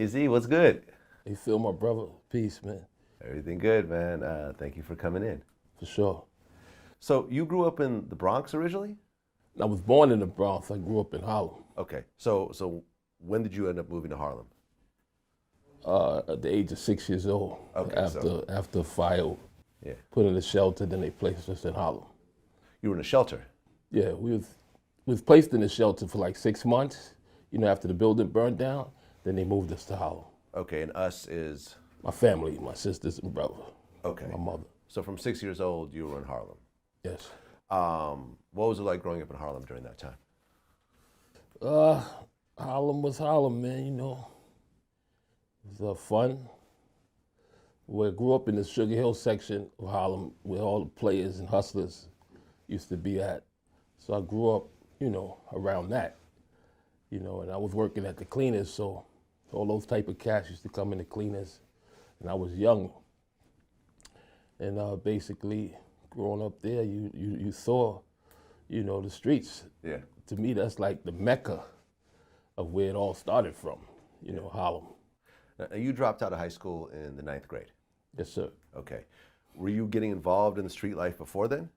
Azie, what's good? You feel my brother? Peace, man. Everything good, man. Thank you for coming in. For sure. So you grew up in the Bronx originally? I was born in the Bronx. I grew up in Harlem. Okay. So when did you end up moving to Harlem? At the age of 6 years old. Okay, After a fire, Yeah. put in a shelter, then they placed us in Harlem. You were in a shelter. Yeah, we was placed in the shelter for like 6 months. After the building burned down, then they moved us to Harlem. Okay, and us is? My family, my sisters and brother. Okay. My mother. So from 6 years old, you were in Harlem. Yes. What was it like growing up in Harlem during that time? Harlem was Harlem, man. It was fun. I grew up in the Sugar Hill section of Harlem where all the players and hustlers used to be at. So I grew up, around that. And I was working at the cleaners, so all those type of cats used to come in the cleaners. And I was young. And basically, growing up there, you saw, the streets. Yeah. To me, that's like the mecca of where it all started from, Harlem. Now, you dropped out of high school in the 9th grade. Yes, sir. Okay. Were you getting involved in the street life before then?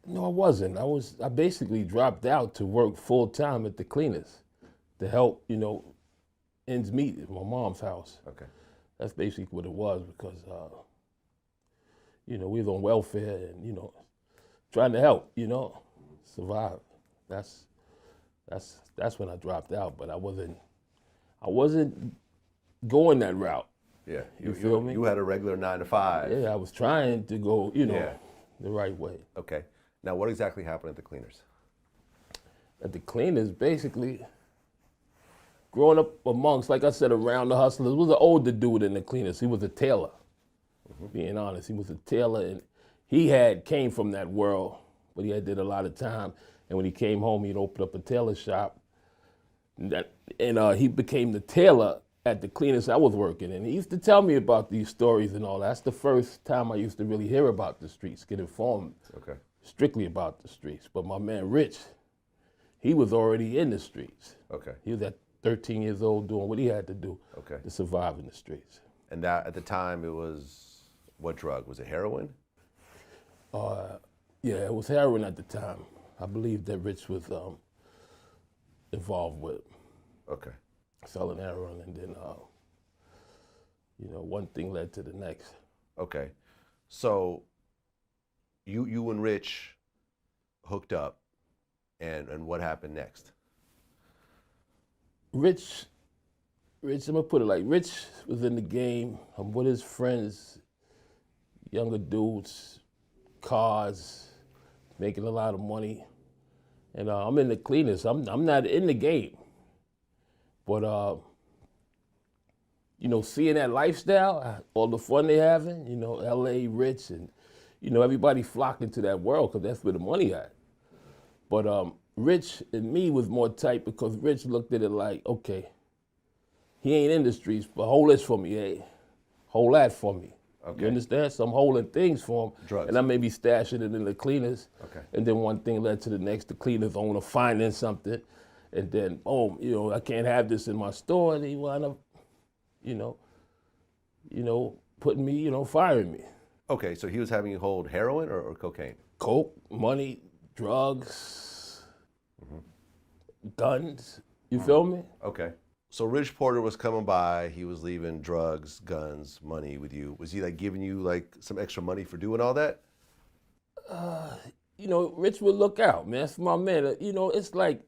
No, I wasn't. I basically dropped out to work full time at the cleaners to help, ends meet at my mom's house. Okay. That's basically what it was because, we was on welfare and, trying to help, survive. That's when I dropped out, but I wasn't going that route. Yeah. You feel me? You had a regular 9 to 5. Yeah, I was trying to go, Yeah. the right way. Okay. Now, what exactly happened at the cleaners? At the cleaners, basically, growing up amongst, like I said, around the hustlers, was an older dude in the cleaners. He was a tailor, being honest. He was a tailor, and he came from that world, but he did a lot of time. And when he came home, he'd open up a tailor shop. And he became the tailor at the cleaners I was working in. He used to tell me about these stories and all that. That's the first time I used to really hear about the streets, get informed strictly about the streets. But my man Rich, he was already in the streets. Okay. He was at 13 years old doing what he had to do to survive in the streets. And that at the time, it was what drug? Was it heroin? Yeah, it was heroin at the time. I believe that Rich was involved with selling heroin, and then one thing led to the next. Okay, so you and Rich hooked up, and what happened next? Rich, I'm gonna put it like Rich was in the game. I'm with his friends, younger dudes, cars, making a lot of money, and I'm in the cleaners. I'm not in the game, but seeing that lifestyle, all the fun they having, L.A. Rich, and everybody flocking to that world because that's where the money at. But Rich and me was more tight because Rich looked at it like, okay, he ain't in the streets, but hold this for me, hey, hold that for me. Okay. You understand? So I'm holding things for him. Drugs. And I may be stashing it in the cleaners. Okay. And then one thing led to the next. The cleaners owner finding something. And then, I can't have this in my store. And he wound up, putting me, firing me. Okay, so he was having you hold heroin or cocaine? Coke, money, drugs, guns. You feel me? Okay. So Rich Porter was coming by, he was leaving drugs, guns, money with you. Was he like giving you like some extra money for doing all that? Rich would look out, man. That's my man. It's like,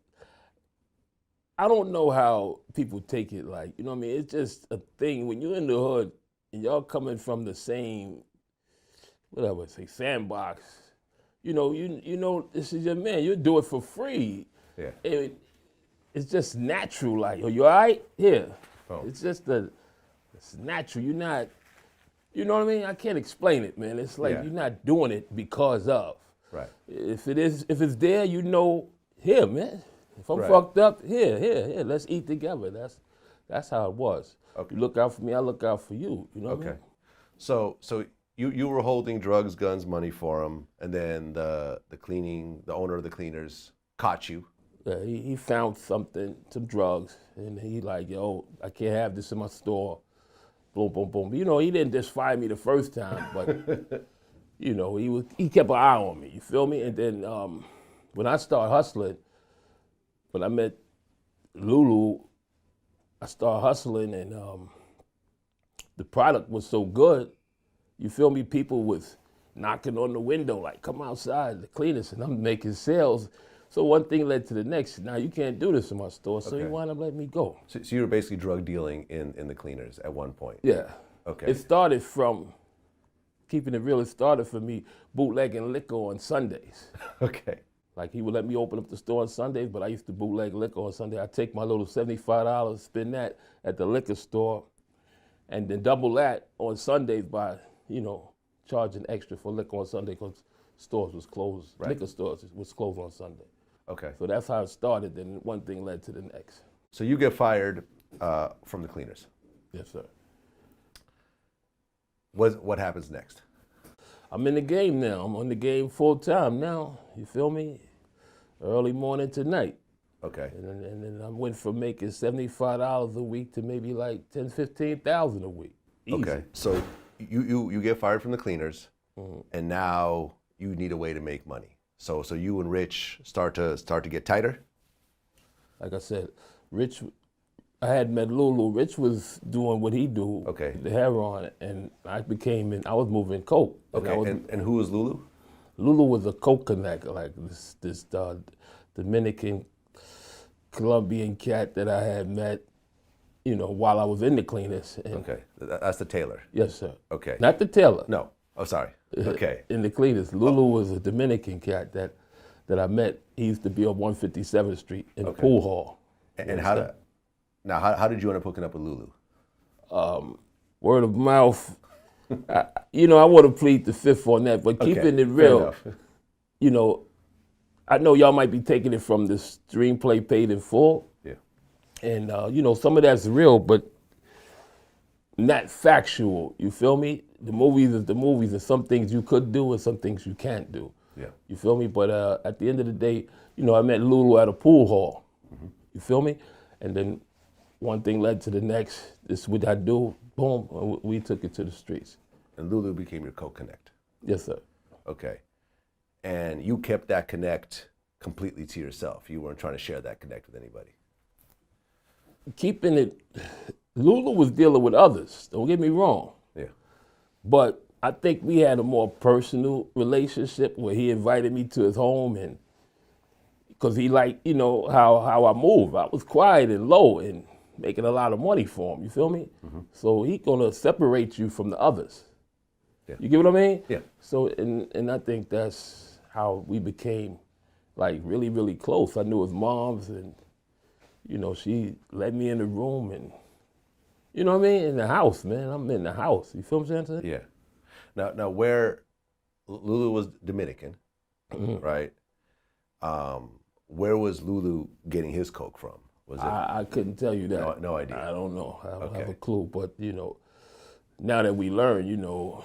I don't know how people take it like, it's just a thing. When you're in the hood and y'all coming from the same, whatever, say sandbox, this is your man. You do it for free. Yeah. It's just natural, like, oh, you all right? Here. Oh. It's just it's natural. You're not, you know what I mean? I can't explain it, man. It's like you're not doing it because of. Right. If it's there, here, man. If I'm fucked up, here, let's eat together. That's how it was. Okay. You look out for me, I look out for you. You know what I mean? So you were holding drugs, guns, money for him, and then the owner of the cleaners caught you. Yeah, he found something, some drugs, and he like, yo, I can't have this in my store. Boom, boom, boom. You know, he didn't just fire me the first time, but you know, he kept an eye on me. You feel me? And then when I started hustling, when I met Lulu, I started hustling, and the product was so good. You feel me? People was knocking on the window like, "Come outside, the cleanest," and I'm making sales. So one thing led to the next. Now you can't do this in my store, so he wound up letting me go. So you were basically drug dealing in the cleaners at one point? Yeah. Okay. It started from, keeping it real, it started for me bootlegging liquor on Sundays. Okay. Like he would let me open up the store on Sundays, but I used to bootleg liquor on Sunday. I'd take my little $75, spend that at the liquor store, and then double that on Sundays by, you know, charging extra for liquor on Sunday because stores was closed. Right. Liquor stores was closed on Sunday. Okay. So that's how it started, then one thing led to the next. So you get fired from the cleaners. Yes, sir. What happens next? I'm in the game now. I'm on the game full time now. You feel me? Early morning to night. Okay. And then I went from making $75 a week to maybe like $10,000, $15,000 a week. Easy. Okay. So you get fired from the cleaners, and now you need a way to make money. So you and Rich start to get tighter? Like I said, Rich, I had met Lulu. Rich was doing what he do, Okay. the heroin, and I was moving coke. Okay. And who was Lulu? Lulu was a coke connector, like this Dominican, Colombian cat that I had met, you know, while I was in the cleaners. And Okay. That's the tailor. yes, sir. Okay. Not the tailor. No. Oh, sorry. Okay. In the cleaners. Lulu was a Dominican cat that I met. He used to be on 157th Street in the pool hall. And how did you end up hooking up with Lulu? Word of mouth. You know, I want to plead the fifth on that, but keeping it real, you know, I know y'all might be taking it from the screenplay Paid in Full. Yeah. And, you know, some of that's real, but not factual. You feel me? The movies is the movies, and some things you could do and some things you can't do. Yeah. You feel me? But at the end of the day, you know, I met Lulu at a pool hall. You feel me? And then one thing led to the next. This is what I do. Boom. And we took it to the streets. And Lulu became your co-connect. Yes, sir. Okay. And you kept that connect completely to yourself. You weren't trying to share that connect with anybody. Keeping it, Lulu was dealing with others. Don't get me wrong. Yeah. But I think we had a more personal relationship where he invited me to his home, and because he liked, you know, how I move. I was quiet and low and making a lot of money for him. You feel me? So he gonna separate you from the others. Yeah. You get what I mean? Yeah. So and I think that's how we became like really, really close. I knew his moms, and you know, she let me in the room, and you know what I mean? In the house, man. I'm in the house. You feel what I'm saying? Yeah. Now where Lulu was Dominican, right? Where was Lulu getting his coke from? Was it? I couldn't tell you that. No idea. I don't know. I don't have Okay. a clue. But you know, now that we learn, you know,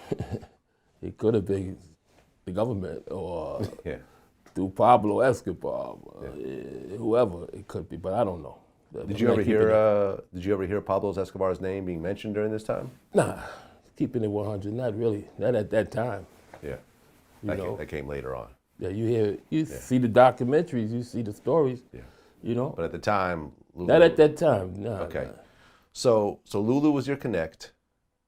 it could have been the government or Yeah. through Pablo Escobar, whoever it could be. But I don't know. Did you ever hear? Did you ever hear Pablo Escobar's name being mentioned during this time? Nah, keeping it 100. Not really. Not at that time. Yeah. You know. That came later on. Yeah, you hear, you see the documentaries, you see the stories. Yeah. You know. But at the time, Lulu, Not at that time. Nah. Okay. Nah. So Lulu was your connect,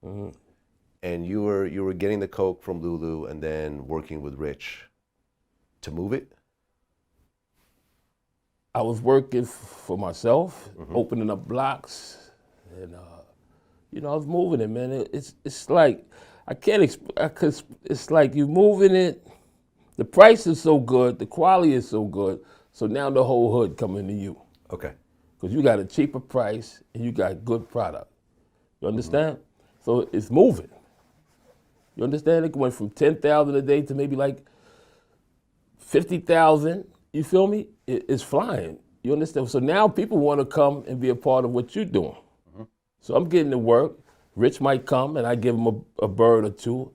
and you were getting the coke from Lulu, and then working with Rich to move it. I was working for myself, opening up blocks, and you know, I was moving it, man. It's like I can't cause it's like you moving it. The price is so good, the quality is so good, so now the whole hood coming to you. Okay. Because you got a cheaper price and you got good product. You understand? So it's moving. You understand? It went from 10,000 a day to maybe like 50,000. You feel me? It's flying. You understand? So now people want to come and be a part of what you're doing. So I'm getting to work. Rich might come and I give him a bird or two.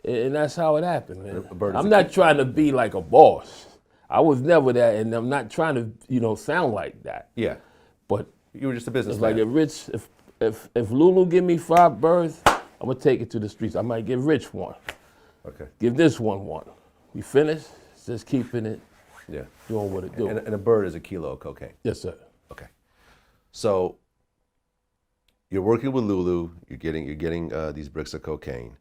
And that's how it happened, man. I'm not trying to be like a boss. I was never that, and I'm not trying to, sound like that. Yeah. But You were just a it's businessman. like if Lulu give me 5 birds, I'm gonna take it to the streets. I might give Rich one. Okay. Give this one. We finished, just keeping it, Yeah. doing what it do. And a bird is a kilo of cocaine. Yes, sir. Okay. So you're working with Lulu. You're getting these bricks of cocaine.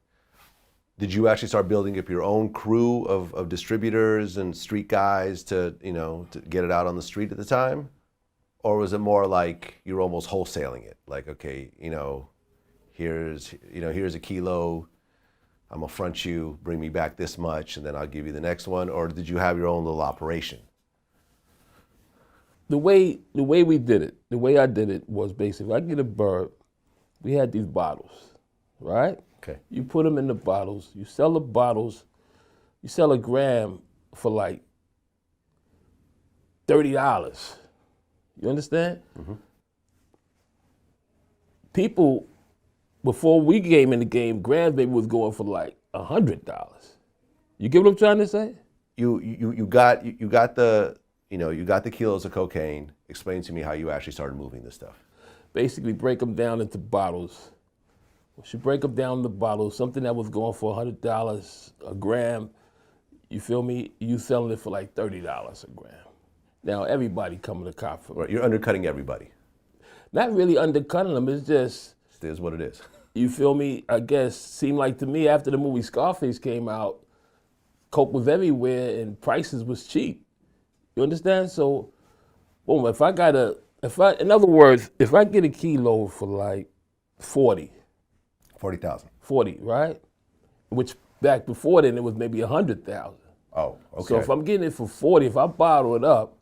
Did you actually start building up your own crew of distributors and street guys to get it out on the street at the time? Or was it more like you're almost wholesaling it? Like, okay, here's a kilo, I'm gonna front you, bring me back this much, and then I'll give you the next one? Or did you have your own little operation? The way we did it, the way I did it was basically, I get a bird, we had these bottles, right? Okay. You put them in the bottles, you sell the bottles, you sell a gram for like $30. You understand? Mm-hmm. People, before we came in the game, grams maybe was going for like $100. You get what I'm trying to say? You got the kilos of cocaine. Explain to me how you actually started moving this stuff. Basically break them down into bottles. Once you break them down into bottles, something that was going for $100 a gram, you feel me? You selling it for like $30 a gram. Now everybody coming to cop for me. Right, you're undercutting everybody. Not really undercutting them, it's just, It is what it is. you feel me? I guess, seemed like to me after the movie Scarface came out, coke was everywhere and prices was cheap. You understand? So, boom, in other words, if I get a kilo for like 40, 40,000. 40, right? Which back before then it was maybe 100,000. Oh, okay. So if I'm getting it for 40, if I bottle it up,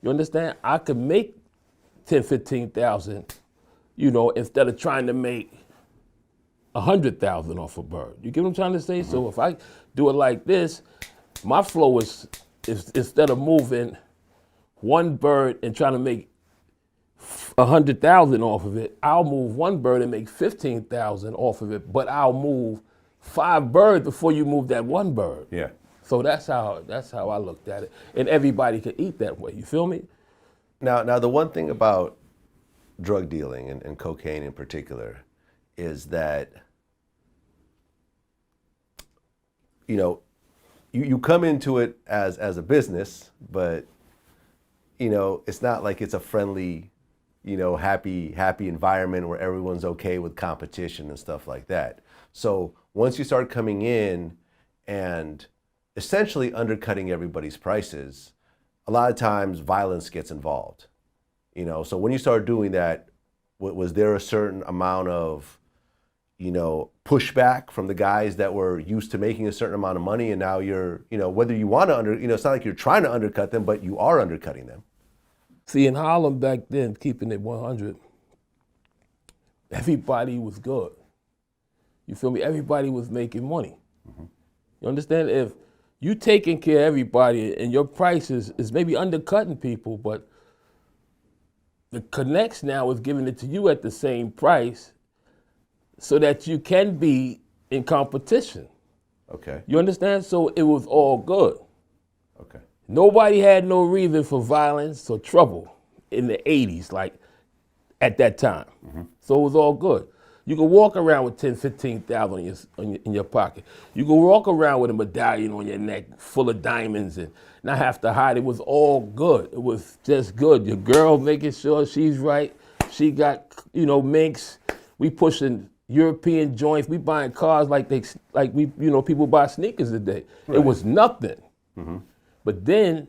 you understand? I could make 10, 15,000, instead of trying to make 100,000 off a bird. You get what I'm trying to say? Mm-hmm. So if I do it like this, my flow is instead of moving one bird and trying to make 100,000 off of it, I'll move one bird and make 15,000 off of it, but I'll move 5 birds before you move that one bird. Yeah. So that's how I looked at it, and everybody could eat that way. You feel me? Now the one thing about drug dealing and cocaine in particular is that you come into it as a business, but it's not like it's a friendly, happy environment where everyone's okay with competition and stuff like that. So once you start coming in and essentially undercutting everybody's prices, a lot of times violence gets involved. So when you start doing that, was there a certain amount of pushback from the guys that were used to making a certain amount of money, and now you're, whether you want to it's not like you're trying to undercut them, but you are undercutting them? See, in Harlem back then, keeping it 100, everybody was good. You feel me? Everybody was making money. Mm-hmm. You understand? If you taking care of everybody and your prices is maybe undercutting people, but the connects now is giving it to you at the same price so that you can be in competition. Okay. You understand? So it was all good. Okay. Nobody had no reason for violence or trouble in the 80s, like at that time. Mm-hmm. So it was all good. You could walk around with 10, 15,000 in your pocket. You could walk around with a medallion on your neck full of diamonds and not have to hide. It was all good. It was just good. Your girl making sure she's right. She got, minks. We pushing European joints. We buying cars like people buy sneakers today. Right. It was nothing. Mm-hmm. But then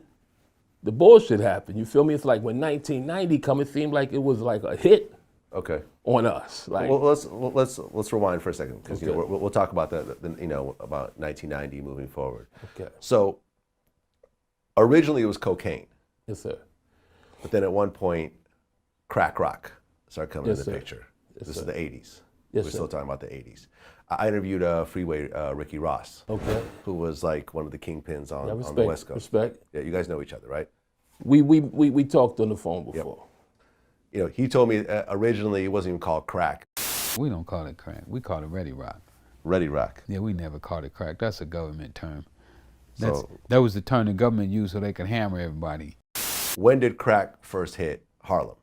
the bullshit happened. You feel me? It's like when 1990 come, it seemed like it was like a hit. Okay. On us. Like, well, let's rewind for a second, because okay. We'll talk about about 1990 moving forward. Okay. So originally it was cocaine. Yes, sir. But then at one point, crack rock started coming into the sir. picture. Yes, this sir. is the 80s. Yes, We're sir. still talking about the 80s. I interviewed Freeway Ricky Ross, okay, who was like one of the kingpins on the West Coast. Respect. Yeah, you guys know each other, right? We talked on the phone before. Yep. He told me originally it wasn't even called crack. We don't call it crack. We call it Ready Rock. Ready Rock. Yeah, we never called it crack. That's a government term. That was the term the government used so they could hammer everybody. When did crack first hit Harlem?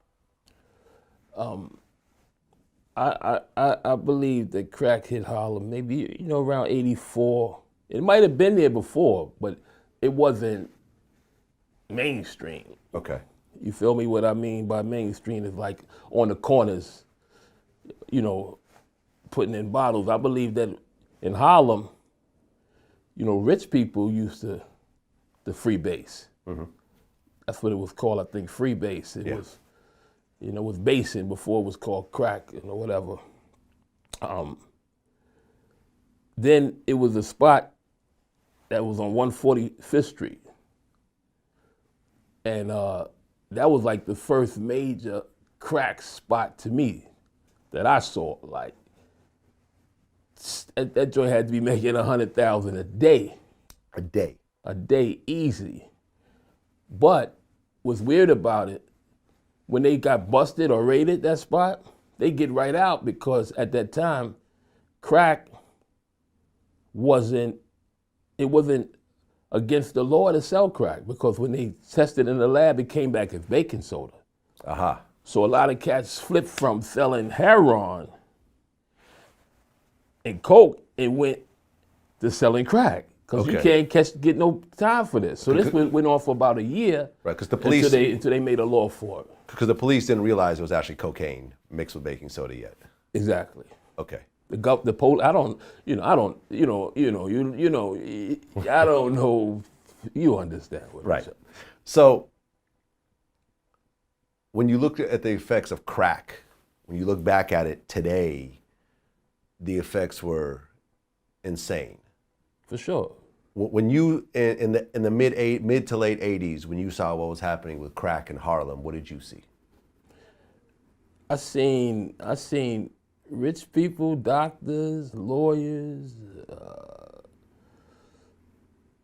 I believe that crack hit Harlem maybe, around 84. It might have been there before, but it wasn't mainstream. Okay. You feel me? What I mean by mainstream is like on the corners, putting in bottles. I believe that in Harlem, rich people used to freebase. Mm-hmm. That's what it was called, I think, freebase. It was, with basing before it was called crack, whatever. Then it was a spot that was on 145th Street. And that was like the first major crack spot to me that I saw. Like, that joint had to be making 100,000 a day. A day. A day, easy. But what's weird about it, when they got busted or raided that spot, they get right out because at that time, crack wasn't against the law to sell crack, because when they tested in the lab, it came back as baking soda. Aha. So a lot of cats flipped from selling heroin and coke and went to selling crack, because you can't get no time for this. So this went on for about a year. Right, because the police until they made a law for it. Because the police didn't realize it was actually cocaine mixed with baking soda yet. Exactly. Okay. The police. I don't know. You understand what I'm Right. saying. So when you look at the effects of crack, when you look back at it today, the effects were insane. For sure. When you in the mid to late 80s, when you saw what was happening with crack in Harlem, what did you see? I seen rich people, doctors, lawyers,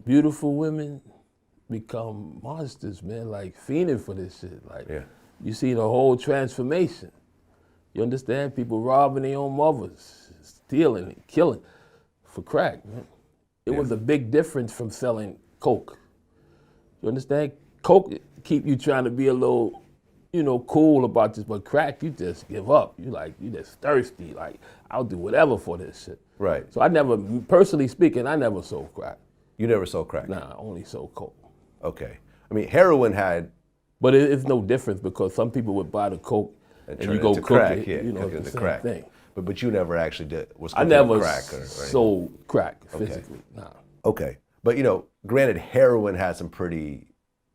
beautiful women become monsters, man, like fiending for this shit. Like, you see the whole transformation. You understand? People robbing their own mothers, stealing and killing for crack, man. It was a big difference from selling coke. You understand? Coke keep you trying to be a little, cool about this, but crack, you just give up. You just thirsty. Like, I'll do whatever for this shit. Right. So I never, personally speaking, I never sold crack. You never sold crack? Nah, I only sold coke. Okay. I mean, heroin had... But it's no difference, because some people would buy the coke and you go cook crack, it. It's the same crack. thing. But you never actually I never crack or sold crack physically. Nah. Okay. But granted, heroin had some pretty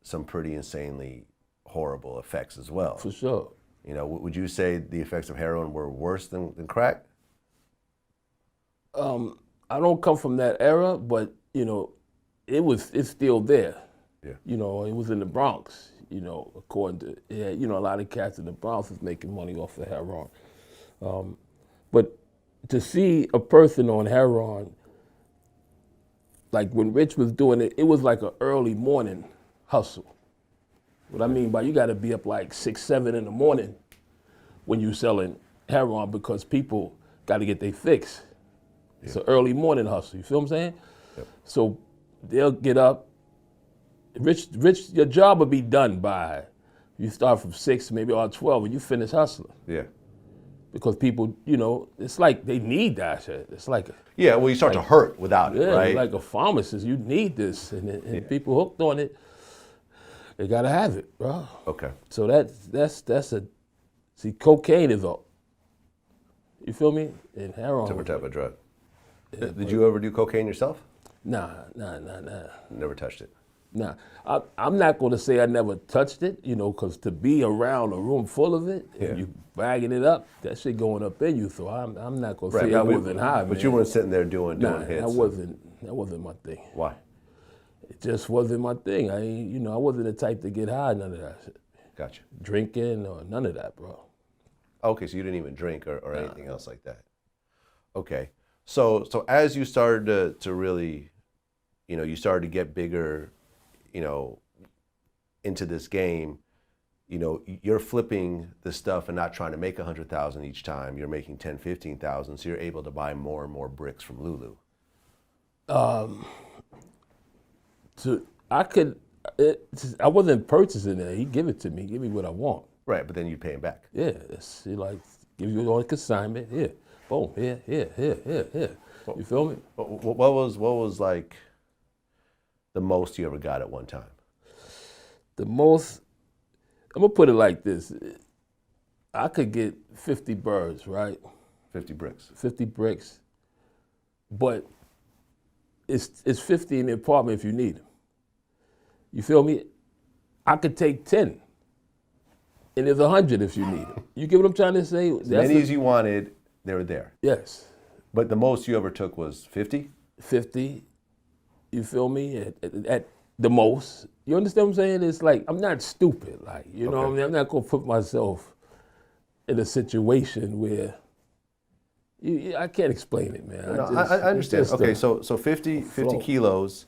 insanely horrible effects as well. For sure. Would you say the effects of heroin were worse than crack? I don't come from that era, but it's still there. Yeah. It was in the Bronx. According to a lot of cats in the Bronx was making money off of heroin. But to see a person on heroin, like when Rich was doing it, it was like an early morning hustle. What I mean by, you got to be up like 6, 7 in the morning when you selling heroin, because people got to get their fix. It's an early morning hustle. You feel what I'm saying? Yep. So they'll get up. Rich, your job will be done by, you start from 6, maybe or 12, and you finish hustling. Yeah. Because people, it's like they need that shit. It's like you start to hurt without it, right? Like a pharmacist, you need this, and people hooked on it, they gotta have it, bro. Okay. So cocaine is you feel me? And heroin. Different type of drug. Did you ever do cocaine yourself? Nah. Never touched it. Nah, I'm not going to say I never touched it, because to be around a room full of it, and you bagging it up, that shit going up in you. So I'm not going to say I wasn't high, but man. you weren't sitting there doing hits. That wasn't my thing. Why? It just wasn't my thing. I wasn't the type to get high, none of that shit. Gotcha. Drinking or none of that, bro. Okay, so you didn't even drink or anything else like that. Okay, so as you started to really, you started to get bigger, into this game, you're flipping the stuff and not trying to make 100,000 each time. You're making 10, 15,000, so you're able to buy more and more bricks from Lulu. I wasn't purchasing it. He give it to me. Give me what I want. Right, but then you pay him back. Yeah, he like give you on consignment. Here, boom, here. You feel me? What was like the most you ever got at one time? The most, I'm gonna put it like this. I could get 50 birds, right? 50 bricks. 50 bricks, but it's 50 in the apartment if you need them. You feel me? I could take 10, and there's 100 if you need them. You get what I'm trying to say? As many as you wanted, they were there. Yes. But the most you ever took was 50? 50, you feel me? At the most. You understand what I'm saying? It's like, I'm not stupid, like, you know what I mean? I'm not gonna put myself in a situation where, I can't explain it, man. No, I understand. Okay, so 50 kilos,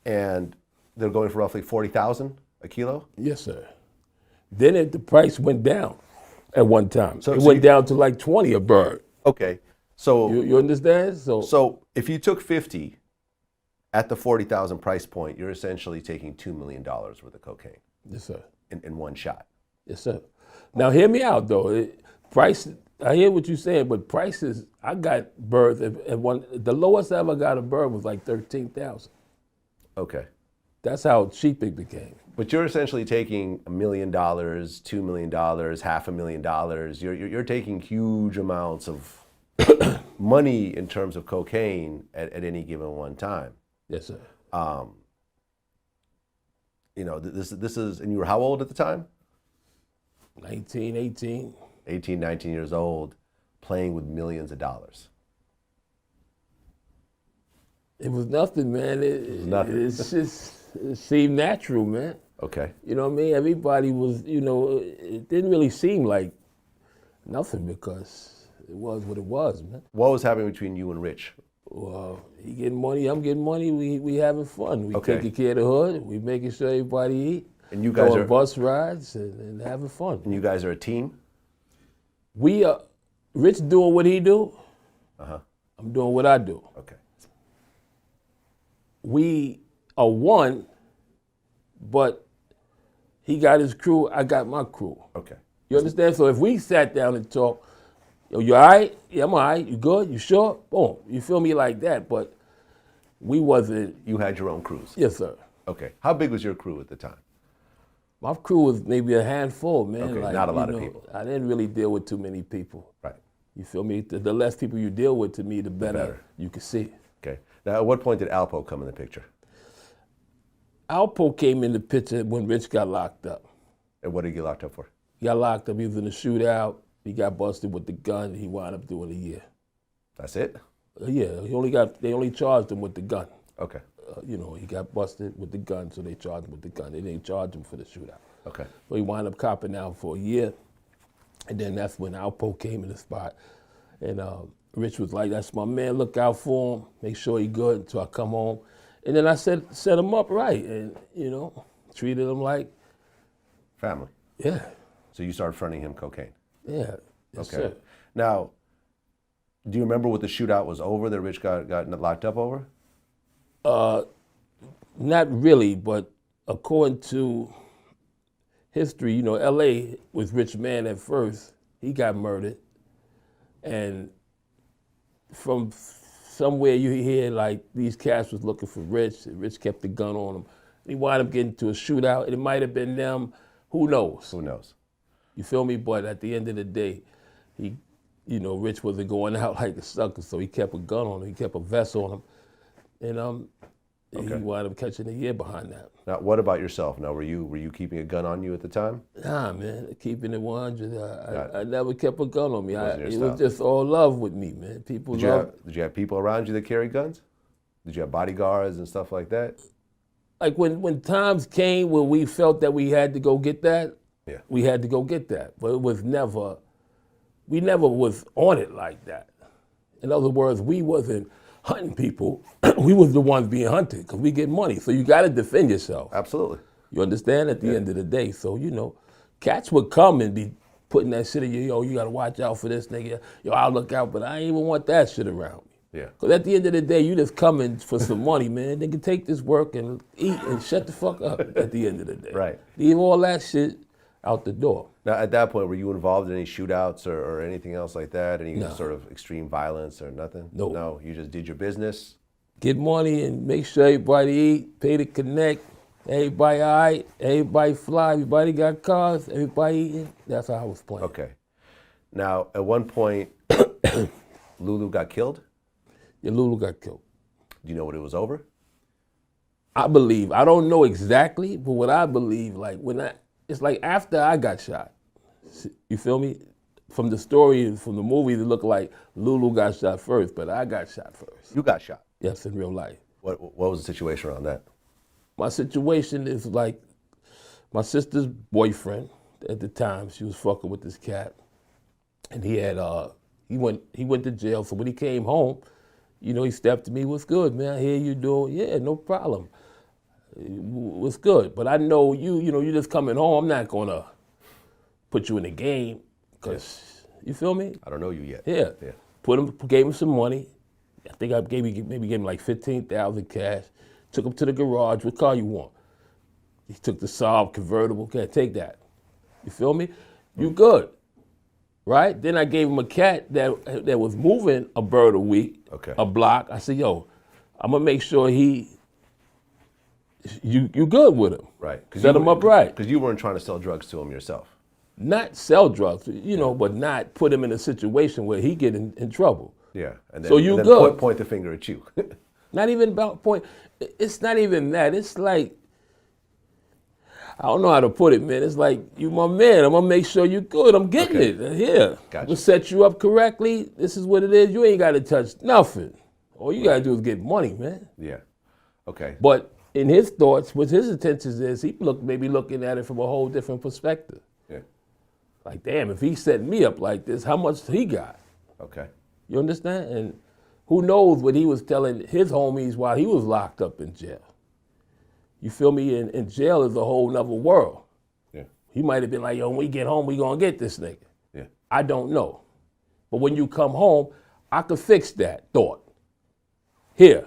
and they're going for roughly 40,000 a kilo? Yes, sir. Then the price went down at one time. So it went down to like 20 a bird. Okay, so You understand? so if you took 50 at the 40,000 price point, you're essentially taking $2 million worth of cocaine Yes, sir. in one shot. Yes, sir. Now hear me out though. Price. I hear what you're saying, but prices. I got birds at one. The lowest I ever got a bird was like 13,000. Okay. That's how cheap it became. But you're essentially taking $1 million, $2 million, $500,000. You're taking huge amounts of money in terms of cocaine at any given one time. Yes, sir. You know, this is, and you were how old at the time? 19, 18. 18, 19 years old, playing with millions of dollars. It was nothing, man. It was nothing. It seemed natural, man. Okay. You know what I mean? Everybody was, it didn't really seem like nothing because it was what it was, man. What was happening between you and Rich? Well, he getting money, I'm getting money. We having fun. We Okay. taking care of the hood. We making sure everybody eat. And you guys going are bus rides and having fun. And you guys are a team? We are Rich doing what he do. Uh-huh. I'm doing what I do. Okay. We are one, but he got his crew, I got my crew. Okay. You understand? So if we sat down and talked, yo, you all right? Yeah, I'm all right. You good? You sure? Boom. You feel me like that? But we wasn't. You had your own crews? Yes, sir. Okay. How big was your crew at the time? My crew was maybe a handful, man. Okay, like, not a lot of people. I didn't really deal with too many people. Right. You feel me? The less people you deal with, to me, the better you can see. Okay. Now, at what point did Alpo come in the picture? Alpo came in the picture when Rich got locked up. And what did he get locked up for? He got locked up. He was in a shootout. He got busted with the gun. He wound up doing a year. That's it? Yeah, they only charged him with the gun. Okay. He got busted with the gun, so they charged him with the gun. They didn't charge him for the shootout. Okay. So he wound up copping out for a year. And then that's when Alpo came in the spot. And Rich was like, that's my man, look out for him, make sure he good until I come home. And then I set him up right and, treated him like. Family. Yeah. So you started fronting him cocaine? Yeah. Yes, Okay. sir. Now, do you remember what the shootout was over that Rich got locked up over? Not really, but according to history, L.A. was Rich Man at first. He got murdered. And from somewhere you hear like these cats was looking for Rich. Rich kept the gun on him. He wound up getting into a shootout. It might have been them. Who knows? Who knows? You feel me? But at the end of the day, Rich wasn't going out like a sucker, so he kept a gun on him. He kept a vest on him. And he wound up catching a year behind that. Now, what about yourself? Now, were you keeping a gun on you at the time? Nah, man, keeping it 100. I never kept a gun on me. Wasn't your It style. was just all love with me, man. People Did you have people around you that carried guns? Did you have bodyguards and stuff like that? Like when times came where we felt that we had to go get that, Yeah. we had to go get that. But it was we never was on it like that. In other words, we wasn't hunting people. We was the ones being hunted because we get money. So you got to defend yourself. Absolutely. You understand? At the end of the day. So, cats would come and be putting that shit in you. Yo, you got to watch out for this nigga. Yo, I'll look out. But I ain't even want that shit around me. Yeah. Because at the end of the day, you just coming for some money, man. They can take this work and eat and shut the fuck up at the end of the day. Right. Leave all that shit out the door. Now, at that point, were you involved in any shootouts or anything else like that? Any No. sort of extreme violence or nothing? No. No, you just did your business? Get money and make sure everybody eat, pay to connect, everybody all right, everybody fly, everybody got cars, everybody eating. That's how I was playing. Okay. Now, at one point, Lulu got killed? Yeah, Lulu got killed. Do you know what it was over? I believe, I don't know exactly, but what I believe, like it's like after I got shot. You feel me? From the story, from the movie, it looked like Lulu got shot first, but I got shot first. You got shot. Yes, in real life. What was the situation around that? My situation is like my sister's boyfriend at the time. She was fucking with this cat, and he had he went to jail. So when he came home, you know, he stepped to me. "What's good, man? I hear you doing. Yeah, no problem. What's good? But I know you. You know, you just coming home. I'm not gonna put you in the game because you feel me. I don't know you yet. Yeah. Yeah. Gave him some money. I think I maybe gave him like 15,000 cash. Took him to the garage. What car you want? He took the Saab convertible. Okay, take that. You feel me? You good, right? Then I gave him a cat that was moving a bird a week, Okay. a block. I said, yo, I'm gonna make sure you good with him. Right. Set him up right. Because you weren't trying to sell drugs to him yourself. Not sell drugs, you know, but not put him in a situation where he get in trouble. Yeah. And then, So you and then good. Point the finger at you. Not even about point. It's not even that. It's like, I don't know how to put it, man. It's like, you my man. I'm going to make sure you good. I'm getting Okay. it. Here. Gotcha. I'm going to set you up correctly. This is what it is. You ain't got to touch nothing. All you got to do is get money, man. Yeah. Okay. But in his thoughts, what his intentions is, he maybe looking at it from a whole different perspective. Yeah. Like, damn, if he set me up like this, how much he got? Okay. You understand? And who knows what he was telling his homies while he was locked up in jail. You feel me? In jail is a whole nother world. Yeah. He might have been like, yo, when we get home, we gonna get this nigga. Yeah. I don't know. But when you come home, I could fix that thought. Here,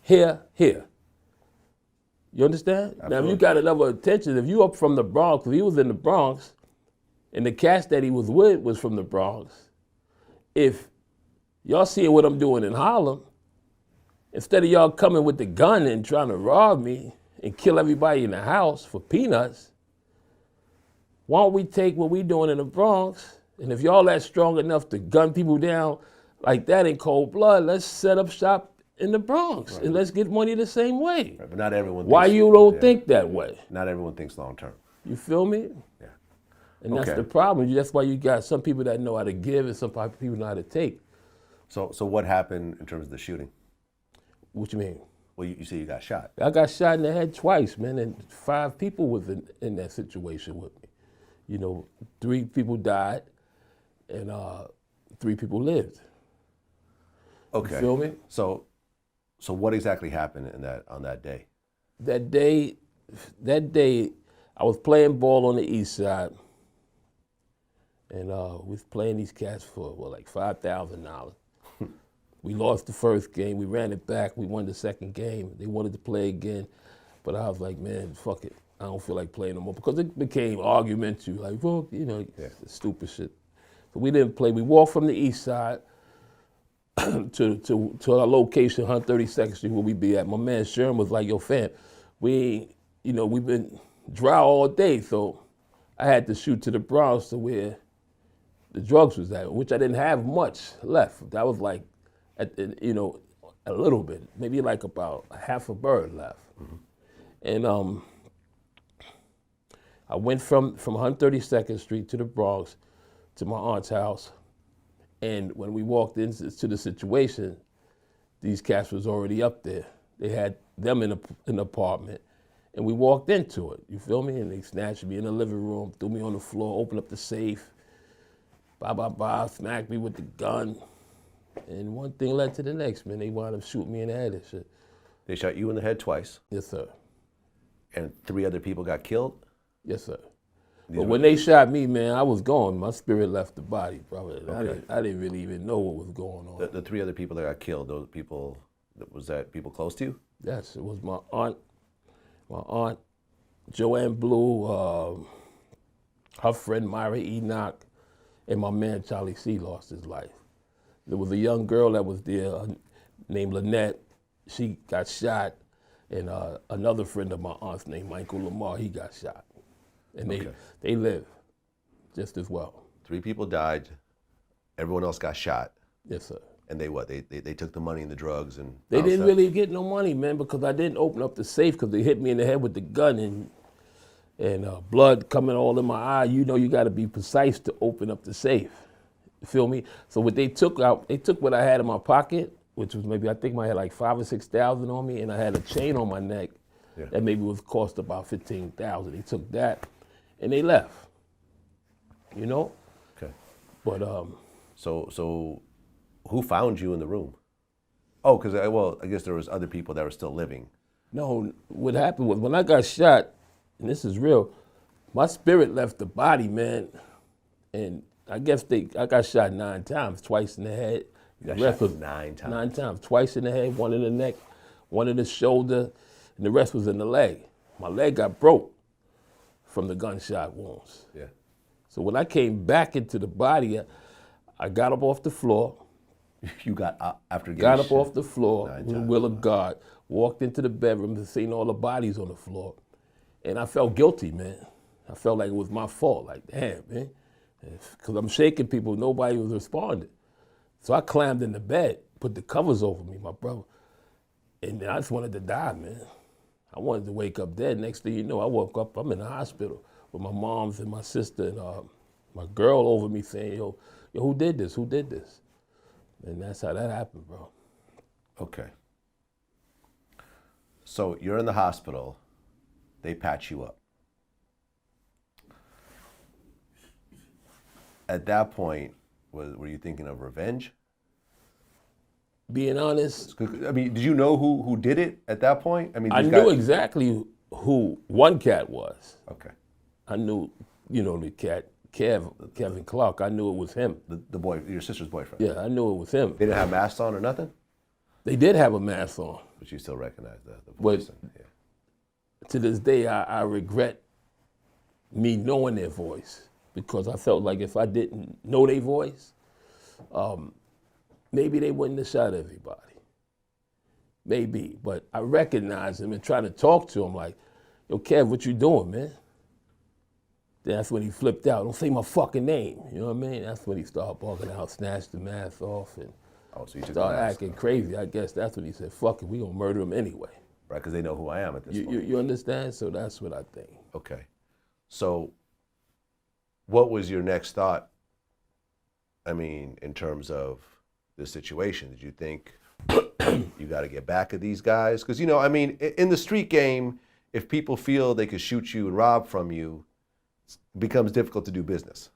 here. You understand? Absolutely. Now, if you got another attention, if you up from the Bronx, if he was in the Bronx, and the cast that he was with was from the Bronx, if y'all see what I'm doing in Harlem, instead of y'all coming with the gun and trying to rob me and kill everybody in the house for peanuts, why don't we take what we doing in the Bronx, and if y'all that strong enough to gun people down like that in cold blood, let's set up shop in the Bronx and let's get money the same way. Right, but not everyone. Why thinks, you don't think that way? Not everyone thinks long term. You feel me? Yeah. And that's Okay. the problem. That's why you got some people that know how to give and some people know how to take. So what happened in terms of the shooting? What you mean? Well, you say you got shot. I got shot in the head twice, man, and 5 people was in that situation with me. You know, 3 people died and 3 people lived. Okay. You feel me? So what exactly happened on that day? That day, I was playing ball on the east side, and we was playing these cats for like $5,000. We lost the first game. We ran it back. We won the second game. They wanted to play again, but I was like, man, fuck it. I don't feel like playing no more because it became argumentative, like, well, you know, stupid shit. So we didn't play. We walked from the east side to our location, 132nd Street, where we be at. My man Sherm was like, yo, fam, we've been dry all day, so I had to shoot to the Bronx to where the drugs was at, which I didn't have much left. That was like, a little bit, maybe like about half a bird left. Mm-hmm. And I went from 132nd Street to the Bronx to my aunt's house. And when we walked into the situation, these cats was already up there. They had them in an apartment. And we walked into it, you feel me? And they snatched me in the living room, threw me on the floor, opened up the safe, smacked me with the gun. And one thing led to the next, man. They wound up shooting me in the head and shit. They shot you in the head twice, Yes, sir. and 3 other people got killed? Yes, sir. But when they shot me, man, I was gone. My spirit left the body, brother. Okay. I didn't really even know what was going on. The three other people that got killed, those people, was that people close to you? Yes, it was my aunt, Joanne Blue, her friend Myra Enoch, and my man Charlie C. lost his life. There was a young girl that was there named Lynette. She got shot, and another friend of my aunt's named Michael Lamar, he got shot. And they live just as well. 3 people died. Everyone else got shot. Yes, sir. And they what? They took the money and the drugs and. They didn't really get no money, man, because I didn't open up the safe because they hit me in the head with the gun and blood coming all in my eye. You know, you got to be precise to open up the safe. You feel me? So what they took out, they took what I had in my pocket, which was maybe I think I had like $5,000 or $6,000 on me, and I had a chain on my neck that maybe was cost about $15,000. They took that, and they left. You know. Okay. But So who found you in the room? Oh, because I guess there was other people that were still living. no, what happened was when I got shot, and this is real, my spirit left the body, man, and I guess I got shot 9 times, twice in the head. You got rest shot was 9 times. 9 times, twice in the head, 1 in the neck, 1 in the shoulder, and the rest was in the leg. My leg got broke from the gunshot wounds. Yeah. So when I came back into the body, I got up off the floor, You got up after getting got up shot. off the floor 9 with the times. will of God, walked into the bedroom and seen all the bodies on the floor. And I felt guilty, man. I felt like it was my fault. Like, damn, man. Because I'm shaking people, nobody was responding. So I climbed in the bed, put the covers over me, my brother. And I just wanted to die, man. I wanted to wake up dead. Next thing you know, I woke up, I'm in the hospital with my moms and my sister and my girl over me saying, yo, who did this? Who did this? And that's how that happened, bro. Okay. So you're in the hospital. They patch you up. At that point, were you thinking of revenge? Being honest, I mean, did you know who did it at that point? I mean, I these knew guys- exactly who one cat was. Okay. I knew, the cat, Kevin Clark, I knew it was him. The boy, your sister's boyfriend. Yeah, I knew it was him. They didn't have masks on or nothing, They did have a mask on. but you still recognize the But- voice. Yeah. To this day, I regret me knowing their voice because I felt like if I didn't know their voice, maybe they wouldn't have shot everybody. Maybe, but I recognized him and tried to talk to him like, yo, Kev, what you doing, man? Then that's when he flipped out. Don't say my fucking name. You know what I mean? That's when he started barking out, snatched the mask off, and Oh, so you took the started mask acting crazy. I guess that's when he said, fuck it, we gonna murder him anyway. right? Because they know who I am at this point. You understand? So that's what I think. Okay. So, what was your next thought? I mean, in terms of the situation, did you think you got to get back at these guys? Because I mean, in the street game, if people feel they could shoot you and rob from you, it becomes difficult to do business.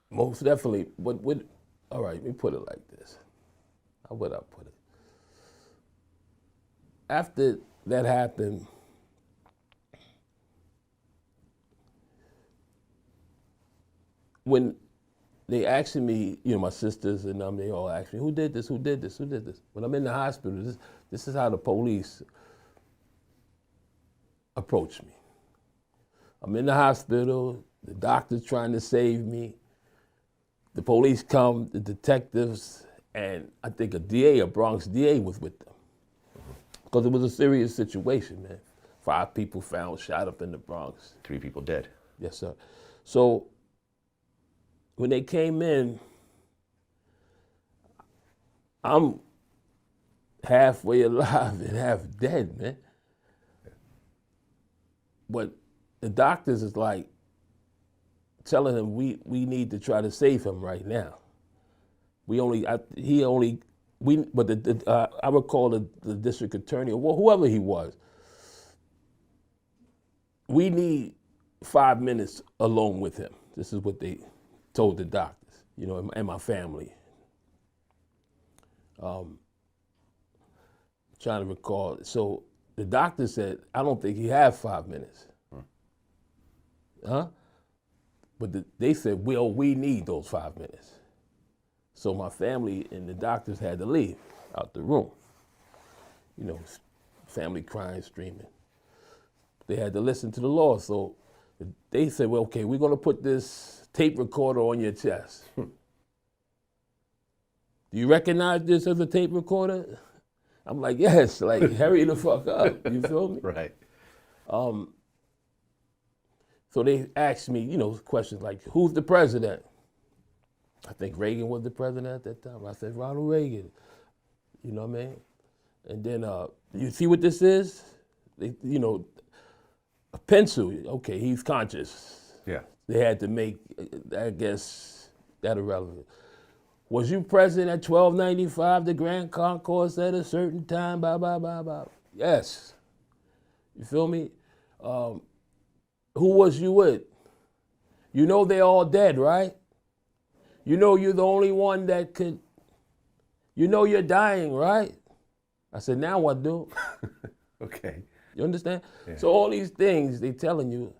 Most definitely. But all right, let me put it like this. How would I put it? After that happened, when they asking me, my sisters and them, they all ask me, who did this, who did this, who did this? When I'm in the hospital, this is how the police approach me. I'm in the hospital, the doctor's trying to save me. The police come, the detectives, and I think a Bronx DA was with them. Because it was a serious situation, man. 5 people found shot up in the Bronx. 3 people dead. Yes, sir. So when they came in, I'm halfway alive and half dead, man. But the doctors is like telling him we need to try to save him right now. I would call the district attorney or whoever he was. We need 5 minutes alone with him. This is what they told the doctors, and my family. Trying to recall. So the doctor said, I don't think he had 5 minutes. Huh? But they said, well, we need those 5 minutes. So my family and the doctors had to leave out the room. You know, family crying, screaming. They had to listen to the law. So they said, well, okay, we're going to put this tape recorder on your chest. Do you recognize this as a tape recorder? I'm like, yes, like, hurry the fuck up. You feel me? Right. So they asked me, you know, questions like, who's the president? I think Reagan was the president at that time. I said, Ronald Reagan. You know what I mean? And then, you see what this is? They, you know, a pencil. Okay, he's conscious. Yeah. They had to make, I guess, that irrelevant. Was you present at 1295, the Grand Concourse at a certain time, blah, blah, blah, blah? Yes. You feel me? Who was you with? You know they're all dead, right? You know you're the only one that could, you know you're dying, right? I said, now what, do? Okay. You understand? Yeah. So all these things they telling you,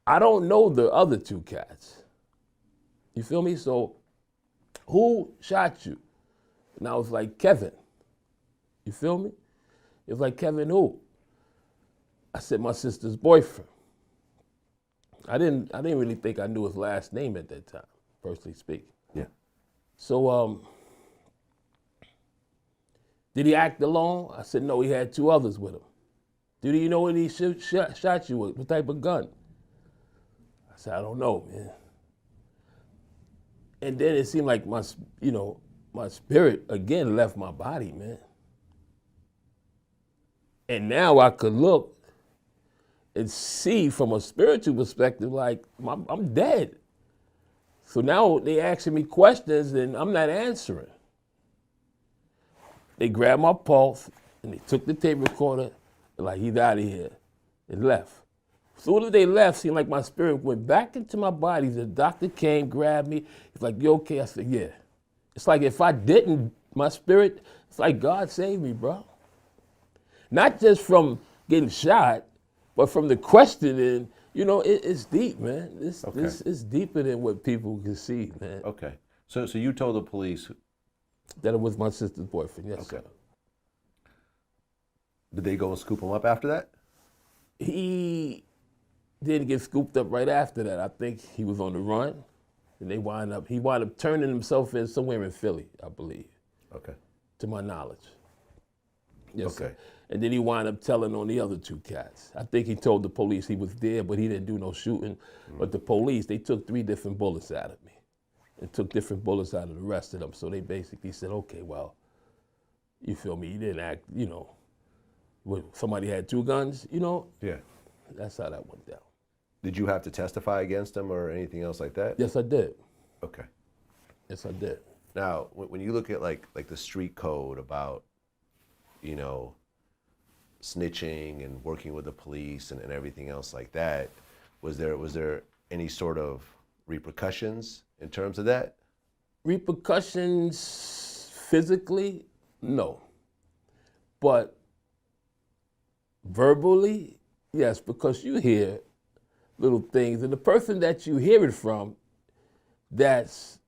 I don't know the other two cats. You feel me? So who shot you? And I was like, Kevin. You feel me? It was like, Kevin who? I said, my sister's boyfriend. I didn't really think I knew his last name at that time, personally speaking. Yeah. So, did he act alone? I said, no, he had two others with him. Did he know what he shot you with? What type of gun? I said, I don't know, man. And then it seemed like my spirit again left my body, man. And now I could look and see from a spiritual perspective, like, I'm dead. So now they asking me questions and I'm not answering. They grabbed my pulse and they took the tape recorder and like, he's out of here, and left. As soon as they left, seemed like my spirit went back into my body. The doctor came, grabbed me. He's like, you okay? I said, yeah. It's like if I didn't, my spirit, it's like God saved me, bro. Not just from getting shot, but from the questioning, you know, it's deep, man. It's deeper than what people can see, man. Okay. So you told the police that it was my sister's boyfriend, yes, okay. sir. Did they go and scoop him up after that? He didn't get scooped up right after that. I think he was on the run, and he wound up turning himself in somewhere in Philly, I believe. Okay. To my knowledge. Yes, okay. Sir. And then he wound up telling on the other two cats. I think he told the police he was there, but he didn't do no shooting. But the police, they took 3 different bullets out of me and took different bullets out of the rest of them. So they basically said, okay, well, you feel me? You didn't act, you know, somebody had 2 guns, you know? Yeah. That's how that went down. Did you have to testify against him or anything else like that? Yes, I did. Okay. Yes, I did. Now, when you look at like the street code about, you know, snitching and working with the police and everything else like that, was there any sort of repercussions in terms of that? Repercussions physically, no. But verbally, yes, because you hear little things, and the person that you hear it from, that's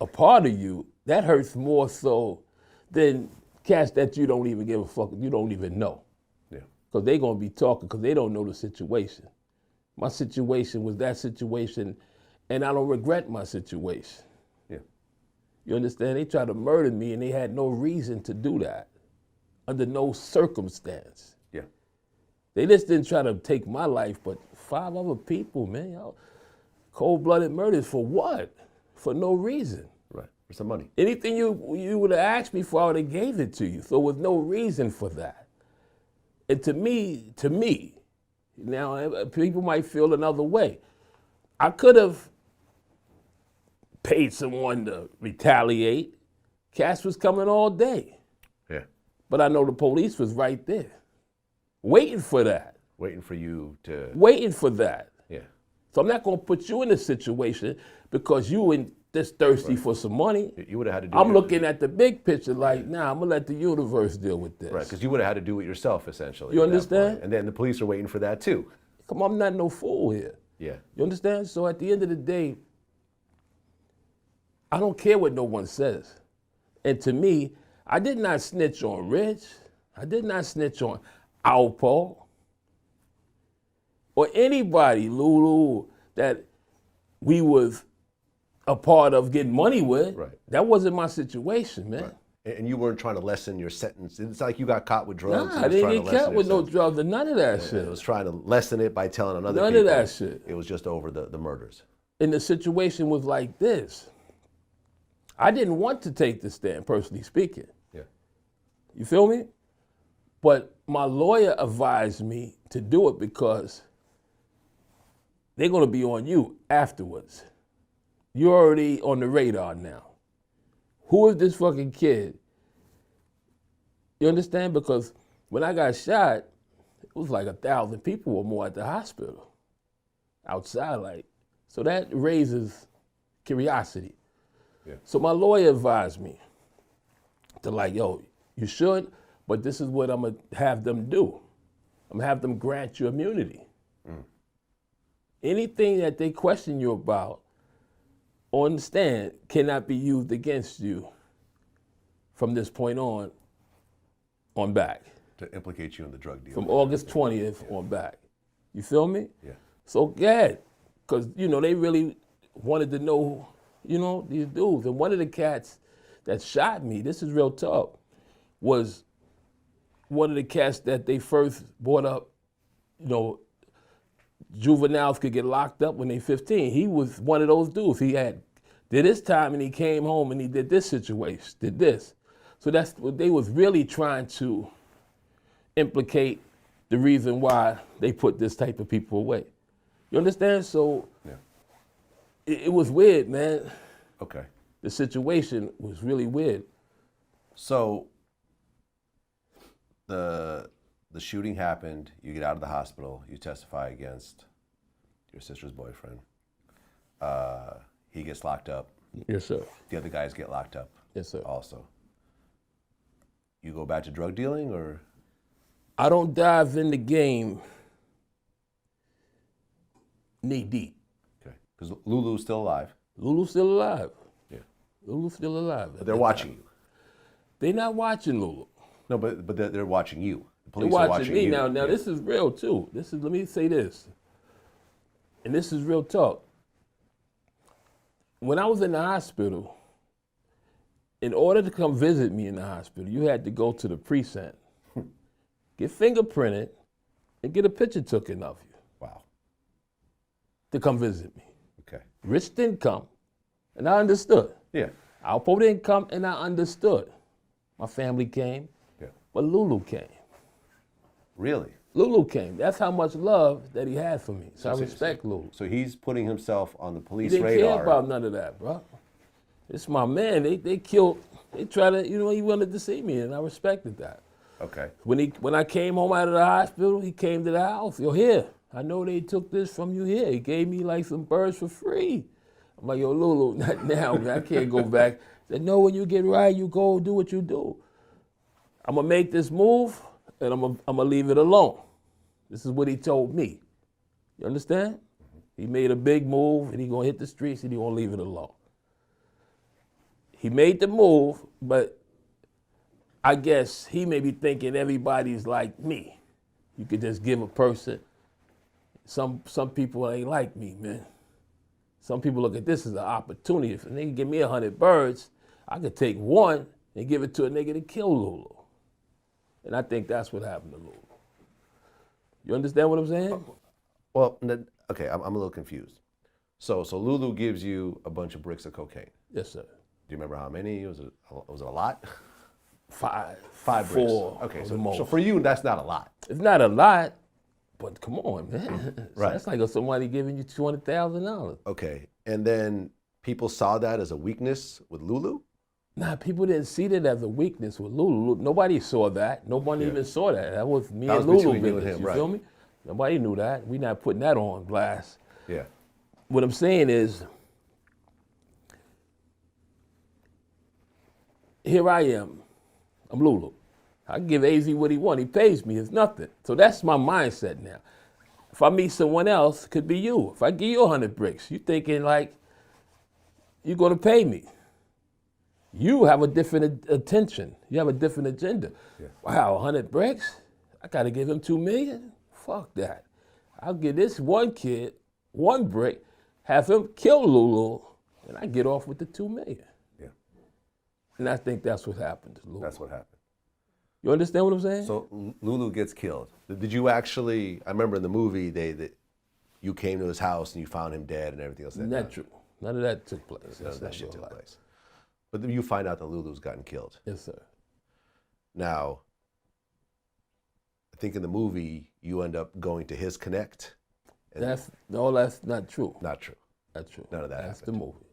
a part of you, that hurts more so than cats that you don't even give a fuck, you don't even know. Yeah. Because they're going to be talking because they don't know the situation. My situation was that situation, and I don't regret my situation. Yeah. You understand? They tried to murder me, and they had no reason to do that, under no circumstance. Yeah. They just didn't try to take my life, but 5 other people, man. Y'all, cold-blooded murders for what? For no reason. Right, for some money. Anything you would have asked me for, I would have gave it to you. So with no reason for that. And to me, now people might feel another way. I could have paid someone to retaliate. Cash was coming all day. Yeah. But I know the police was right there, waiting for that. Waiting for you to... Waiting for that. Yeah. So I'm not going to put you in this situation because you ain't just thirsty for some money. You would have had to do I'm looking at the big picture like, nah, I'm going to let the universe deal with this. Right, because you would have had to do it yourself, essentially. You understand? And then the police are waiting for that, too. Come on, I'm not no fool here. Yeah. You understand? So at the end of the day, I don't care what no one says. And to me, I did not snitch on Rich. I did not snitch on Alpo or anybody, Lulu, that we was a part of getting money with. Right. That wasn't my situation, man. Right. And you weren't trying to lessen your sentence. It's like you got caught with drugs. Nah, and I it was didn't trying get to lessen caught your with no sentence. drugs and none of that shit. It was trying to lessen it by telling another None people. of that shit. It was just over the murders. And the situation was like this. I didn't want to take the stand, personally speaking. Yeah. You feel me? But my lawyer advised me to do it because they're gonna be on you afterwards. You're already on the radar now. Who is this fucking kid? You understand? Because when I got shot, it was like 1,000 people or more at the hospital. Outside, like. So that raises curiosity. Yeah. So my lawyer advised me to like, yo, you should, but this is what I'm gonna have them do. I'm gonna have them grant you immunity. Anything that they question you about on the stand cannot be used against you from this point on back. To implicate you in the drug deal. From August 20th on back. You feel me? Yeah. So go ahead. Because, they really wanted to know, these dudes. And one of the cats that shot me, this is real talk, was one of the cats that they first brought up, juveniles could get locked up when they 15. He was one of those dudes. He did his time and he came home and he did this situation, did this. So that's what they was really trying to implicate the reason why they put this type of people away. You understand? So Yeah. it was weird, man. Okay. The situation was really weird. So the shooting happened, you get out of the hospital, you testify against your sister's boyfriend. He gets locked up. Yes, sir. The other guys get locked up Yes, sir. also. You go back to drug dealing or? I don't dive in the game knee deep. Okay. Because Lulu's still alive. Lulu's still alive. Yeah. Lulu's still alive. But they're watching you. They're not watching Lulu. No, but they're watching you. The police They're are watching me. you. Now, Yeah. this is real too. Let me say this. And this is real talk. When I was in the hospital, in order to come visit me in the hospital, you had to go to the precinct, get fingerprinted, and get a picture taken of you Wow. to come visit me. Okay. Rich didn't come, and I understood. Yeah. Alpo didn't come, and I understood. My family came, Yeah. but Lulu came. Really? Lulu came. That's how much love that he had for me. So I respect Lulu. So he's putting himself on the He police didn't radar. care about none of that, bro. It's my man. They killed. They tried to. He wanted to see me, and I respected that. Okay. When I came home out of the hospital, he came to the house. Yo, here. I know they took this from you here. He gave me like some birds for free. I'm like, yo, Lulu, not now, man. I can't go back. He said, no, when you get right, you go do what you do. I'm gonna make this move, and I'm gonna leave it alone. This is what he told me. You understand? He made a big move, and he gonna hit the streets, and he gonna leave it alone. He made the move, but I guess he may be thinking everybody's like me. You could just give a person. Some people ain't like me, man. Some people look at this as an opportunity. If a nigga give me 100 birds, I could take one and give it to a nigga to kill Lulu. And I think that's what happened to Lulu. You understand what I'm saying? Well, okay, I'm a little confused. So Lulu gives you a bunch of bricks of cocaine. Yes, sir. Do you remember how many? Was it a lot? 5. 5 bricks. 4. Okay, or so more. for you, that's not a lot. It's not a lot, but come on, man. Right. That's like somebody giving you $200,000. Okay, and then people saw that as a weakness with Lulu? Nah, people didn't see that as a weakness with Lulu. Nobody saw that. Nobody even saw that. That was me That and was Lulu between you and business. him, You right. feel me? Nobody knew that. We not putting that on blast. Yeah. What I'm saying is, here I am. I'm Lulu. I can give AZ what he wants. He pays me. It's nothing. So that's my mindset now. If I meet someone else, it could be you. If I give you 100 bricks, you thinking like, you're gonna pay me. You have a different attention. You have a different agenda. Yeah. Wow, 100 bricks? I gotta give him 2 million? Fuck that. I'll give this one kid 1 brick, have him kill Lulu, and I get off with the 2 million. Yeah. And I think that's what happened to Lulu. That's what happened. You understand what I'm saying? So Lulu gets killed. Did you actually? I remember in the movie you came to his house and you found him dead and everything else. Not true. None of that took place. None of that shit took place. But then you find out that Lulu's gotten killed. Yes, sir. Now, I think in the movie you end up going to his connect. That's not true. Not true. Not true. None of that That's happened. the movie.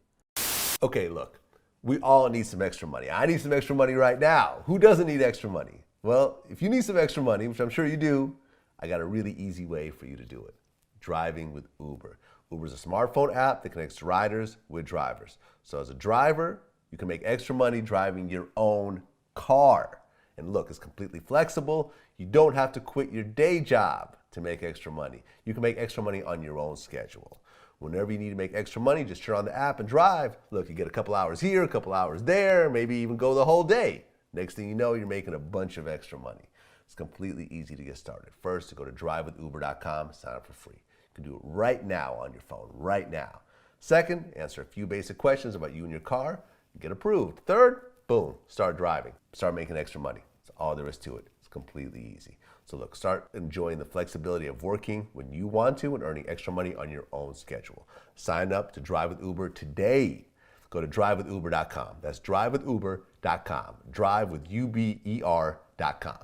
Okay, look, we all need some extra money. I need some extra money right now. Who doesn't need extra money? Well, if you need some extra money, which I'm sure you do, I got a really easy way for you to do it. Driving with Uber. Uber is a smartphone app that connects riders with drivers. So as a driver, you can make extra money driving your own car. And look, it's completely flexible. You don't have to quit your day job to make extra money. You can make extra money on your own schedule. Whenever you need to make extra money, just turn on the app and drive. Look, you get a couple hours here, a couple hours there, maybe even go the whole day. Next thing you know, you're making a bunch of extra money. It's completely easy to get started. First, to go to drivewithuber.com, sign up for free. You can do it right now on your phone, right now. Second, answer a few basic questions about you and your car, and get approved. Third, boom, start driving. Start making extra money. That's all there is to it. It's completely easy. So look, start enjoying the flexibility of working when you want to and earning extra money on your own schedule. Sign up to Drive with Uber today. Go to drivewithuber.com. That's drivewithuber.com. Drivewithuber.com.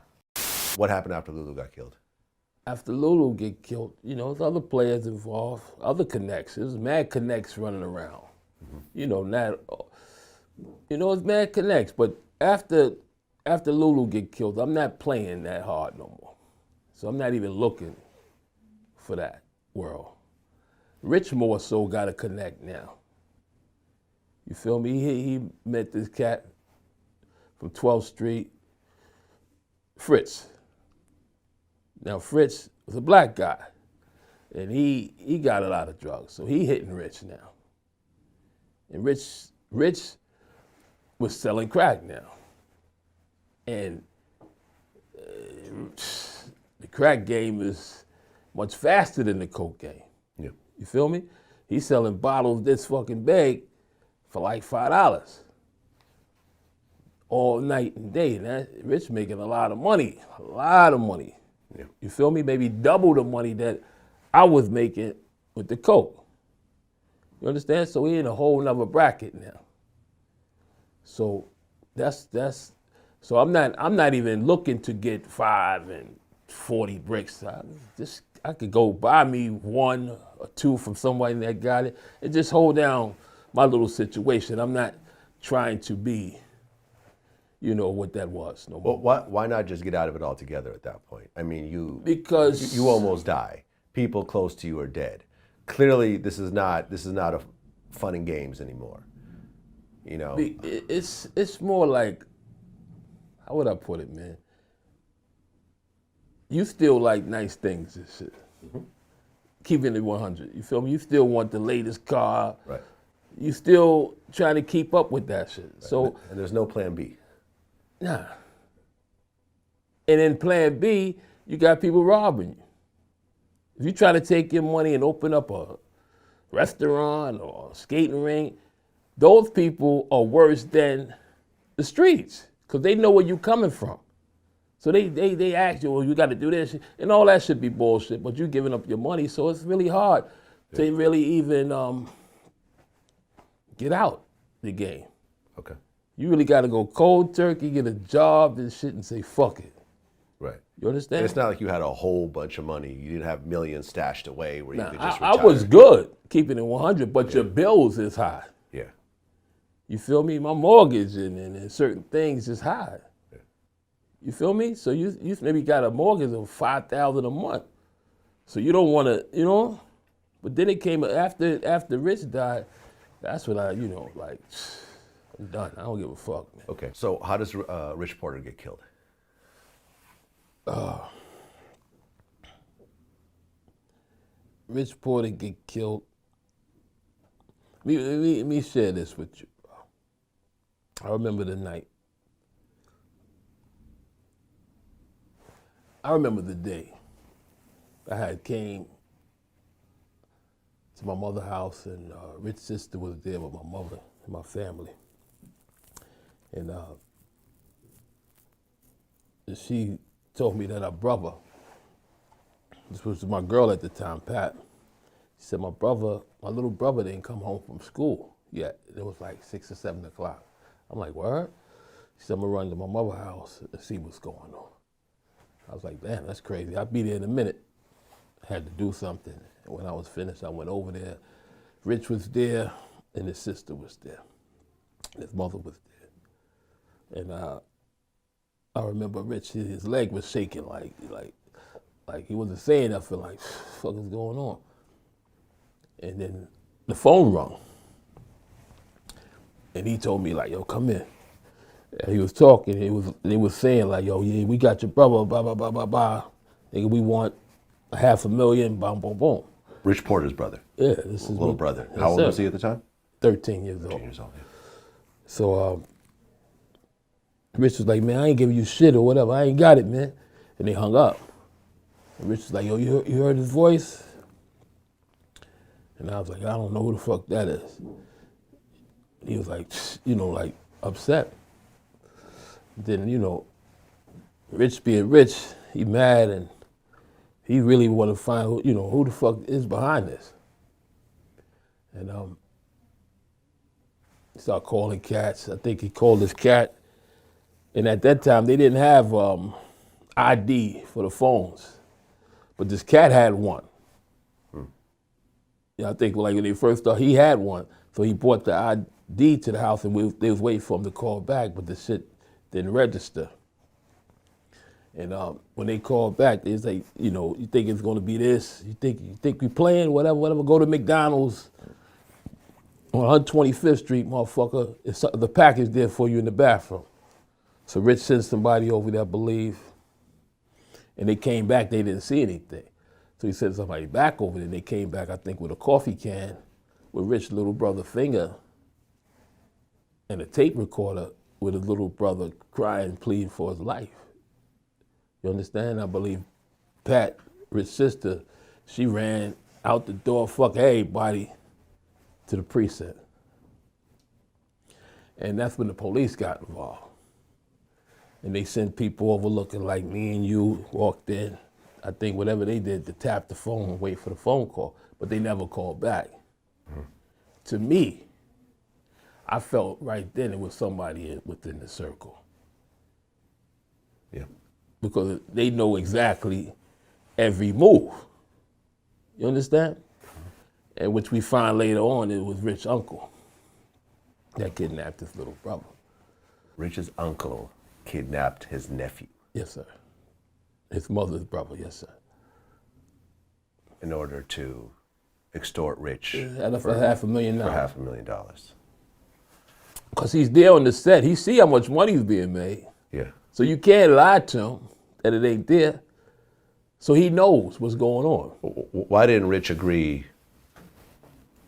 What happened after Lulu got killed? After Lulu get killed, there's other players involved, other connects. There's mad connects running around. It's mad connects. But after Lulu get killed, I'm not playing that hard no more. So I'm not even looking for that world. Rich more so got to connect now. You feel me? He met this cat from 12th Street, Fritz. Now Fritz was a black guy, and he got a lot of drugs, so he hitting Rich now. And Rich was selling crack now. And the crack game is much faster than the coke game. Yeah. You feel me? He's selling bottles this fucking big for like $5 all night and day. And that Rich making a lot of money. Yeah. You feel me? Maybe double the money that I was making with the coke. You understand? So he in a whole nother bracket now. So so I'm not even looking to get 5 and 40 bricks. I could go buy me 1 or 2 from somebody that got it and just hold down my little situation. I'm not trying to be, what that was no more. Well, why not just get out of it altogether at that point? I mean, Because you almost die. People close to you are dead. Clearly, this is not a fun and games anymore. It's more like, how would I put it, man? You still like nice things and shit. Mm-hmm. Keeping it 100. You feel me? You still want the latest car. Right. You still trying to keep up with that shit. Right. So and there's no plan B. Nah. And in plan B, you got people robbing you. If you try to take your money and open up a restaurant or a skating rink, those people are worse than the streets because they know where you're coming from. So they ask you, well, you got to do this, and all that should be bullshit, but you're giving up your money, so it's really hard to really even get out the game. Okay. You really got to go cold turkey, get a job and shit, and say, fuck it. Right. You understand? And it's not like you had a whole bunch of money. You didn't have millions stashed away where you could just I retire. was good keeping it 100, but your bills is high. Yeah. You feel me? My mortgage and certain things is high. Yeah. You feel me? So you maybe got a mortgage of $5,000 a month. So you don't want to, But then it came after Rich died. That's when I, I'm done. I don't give a fuck, man. Okay. So how does Rich Porter get killed? Rich Porter get killed. Let me share this with you. I remember the night. I remember the day. I had came to my mother's house, and Rich's sister was there with my mother and my family. And she told me that her brother, this was my girl at the time, Pat, she said, my little brother didn't come home from school yet. It was like 6 or 7 o'clock. I'm like, word? She said, I'm gonna run to my mother's house and see what's going on. I was like, damn, that's crazy. I'll be there in a minute. I had to do something. And when I was finished, I went over there. Rich was there, and his sister was there. And his mother was there. And I remember Rich, his leg was shaking like he wasn't saying nothing, like, what the fuck is going on? And then the phone rung. And he told me, like, yo, come in. And he was talking, they was saying, like, yo, yeah, we got your brother, blah, blah, blah, blah, blah. Nigga, we want $500,000, boom, boom, boom. Rich Porter's brother. Yeah, this is little brother. How old was he at the time? 13 years old. 13 years old, yeah. So Rich was like, man, I ain't giving you shit or whatever. I ain't got it, man. And they hung up. And Rich was like, yo, you heard his voice? And I was like, I don't know who the fuck that is. And he was like, like upset. Then, Rich being Rich, he mad, and he really want to find, who the fuck is behind this. And he started calling cats. I think he called his cat. And at that time, they didn't have ID for the phones. But this cat had one. Yeah, I think like when they first started, he had one. So he brought the ID to the house, and they was waiting for him to call back, but the shit didn't register. And when they called back, they was like, you think it's gonna be this? You think we playing? Whatever. Go to McDonald's on 125th Street, motherfucker. It's the package there for you in the bathroom. So Rich sent somebody over there, I believe, and they came back. They didn't see anything. So he sent somebody back over there. They came back, I think, with a coffee can with Rich's little brother finger and a tape recorder with his little brother crying, pleading for his life. You understand? I believe Pat, Rich's sister, she ran out the door, fuck everybody, to the precinct. And that's when the police got involved. And they sent people over looking like me and you, walked in. I think whatever they did to tap the phone and wait for the phone call, but they never called back. Mm-hmm. To me, I felt right then it was somebody within the circle. Yeah. Because they know exactly every move. You understand? Mm-hmm. And which we find later on, it was Rich's uncle that kidnapped his little brother. Rich's uncle kidnapped his nephew. Yes, sir. His mother's brother, yes, sir. In order to extort Rich for $500,000. For $500,000. Because he's there on the set. He see how much money's being made. Yeah. So you can't lie to him that it ain't there. So he knows what's going on. Why didn't Rich agree,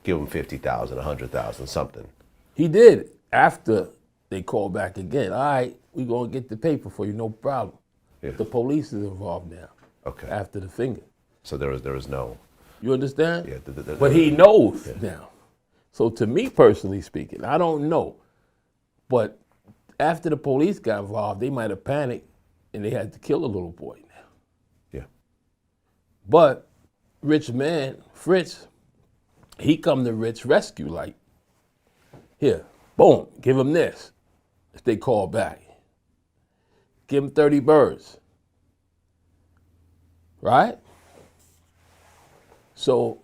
give him $50,000, $100,000, something? He did after they called back again. All right, we gonna get the paper for you, no problem. Yeah. The police is involved now. Okay. After the finger. So there was no. You understand? Yeah. But he knows now. So to me personally speaking, I don't know. But after the police got involved, they might have panicked and they had to kill a little boy now. Yeah. But Rich man, Fritz, he come to Rich rescue, like, here, boom, give him this. If they call back. Give him 30 birds. Right? So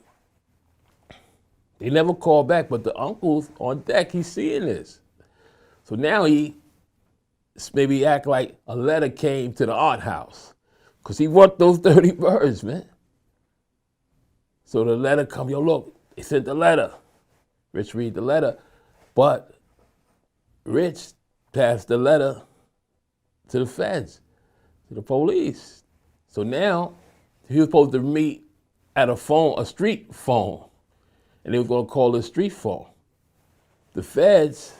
they never call back, but the uncle's on deck, he's seeing this. So now he maybe act like a letter came to the art house, because he want those 30 birds, man. So the letter come, yo, look, they sent the letter. Rich read the letter, but Rich passed the letter to the feds, to the police. So now he was supposed to meet at a street phone, and they were gonna call it a street phone. The feds,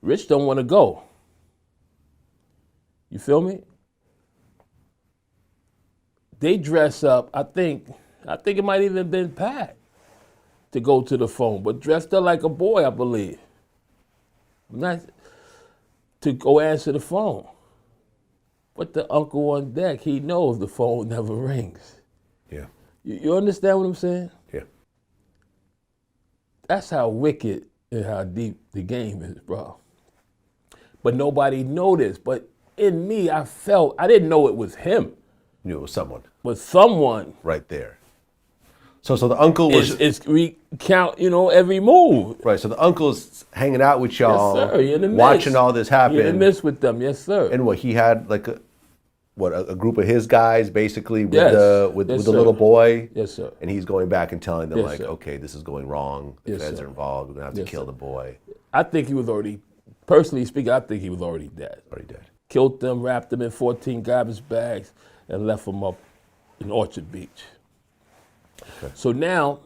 Rich don't want to go. You feel me? They dress up. I think it might even have been Pat to go to the phone, but dressed up like a boy, I believe. Not to go answer the phone. But the uncle on deck, he knows the phone never rings. Yeah. You understand what I'm saying? Yeah. That's how wicked and how deep the game is, bro. But nobody noticed. But in me, I didn't know it was him, You knew it was someone but someone right there. So the uncle was is recount, every move. right. So the uncle's hanging out with y'all, Yes, sir. He in the midst. watching all this happen. He in the midst with them, yes, sir. And what he had like a group of his guys basically with Yes. with Yes, the sir. little boy. Yes, sir. And he's going back and telling them Yes, like, sir. okay, this is going wrong. The Yes, feds sir. are involved. We're gonna have to Yes, kill sir. the boy. I think he was already, personally speaking, I think he was already dead. Already dead. Killed them, wrapped them in 14 garbage bags, and left them up in Orchard Beach. Okay. So now,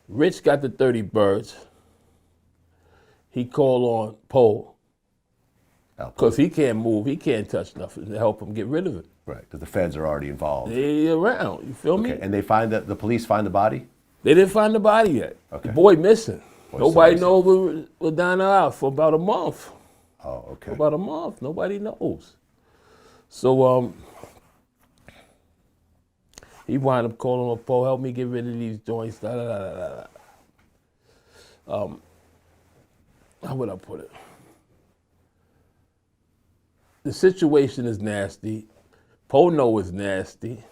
Rich got the 30 birds. He called on Poe, Alpo. because he can't move, he can't touch nothing to help him get rid of it. Right, because the feds are already involved. They around, you feel me? Okay, and the police find the body. They didn't find the body yet. Okay. The boy missing. Boy Nobody missing. knows we're down the house for about a month. Oh, okay. For about a month, nobody knows. So he wound up calling on Poe, help me get rid of these joints, da da da da da. How would I put it? The situation is nasty. Poe know it's nasty.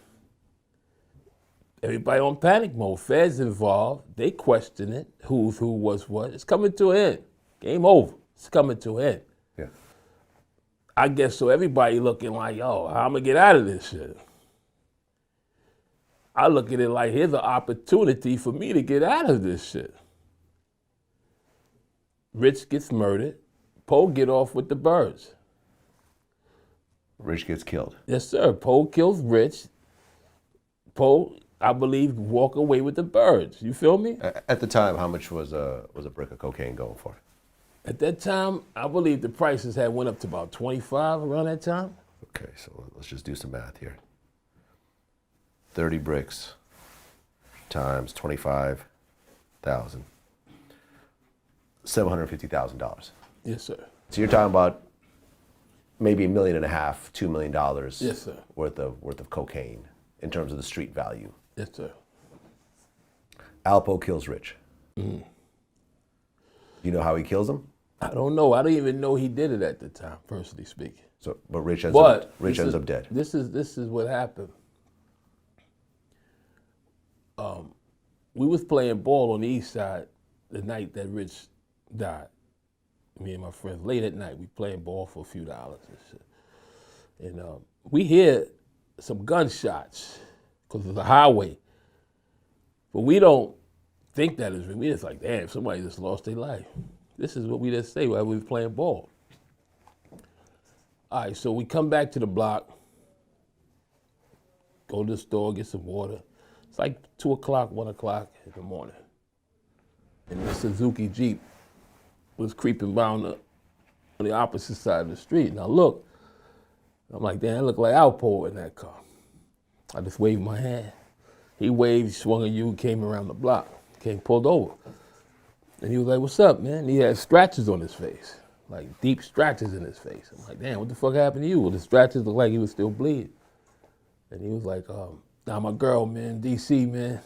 Everybody on panic mode. Feds involved. They question it. Who's who, what's what. It's coming to an end. Game over. It's coming to an end. Yeah. I guess so. Everybody looking like, yo, how I'm gonna get out of this shit? I look at it like, here's an opportunity for me to get out of this shit. Rich gets murdered. Poe get off with the birds. Rich gets killed. Yes, sir. Poe kills Rich. Poe, I believe, walk away with the birds. You feel me? At the time, how much was a brick of cocaine going for? At that time, I believe the prices had went up to about 25 around that time. Okay, so let's just do some math here. 30 bricks times 25,000. $750,000. Yes, sir. So you're talking about maybe $1.5 million, $2 million Yes, sir. worth of cocaine in terms of the street value. Yes, sir. Alpo kills Rich. You know how he kills him? I don't know. I didn't even know he did it at the time, personally speaking. So, but Rich ends But up dead. This is what happened. We was playing ball on the east side the night that Rich died. Me and my friends, late at night, we playing ball for a few dollars and shit. And we hear some gunshots because of the highway. But we don't think that is real. We just like, damn, somebody just lost their life. This is what we just say while we was playing ball. All right, so we come back to the block, go to the store, get some water. It's like 2 o'clock, 1 o'clock in the morning. And the Suzuki Jeep was creeping by on the opposite side of the street. And I look, I'm like, damn, that look like Alpo in that car. I just waved my hand. He waved, swung a U, came around the block, pulled over. And he was like, what's up, man? And he had scratches on his face, like deep scratches in his face. I'm like, damn, what the fuck happened to you? Well, the scratches looked like he was still bleeding. And he was like, nah, my girl, man, DC, man,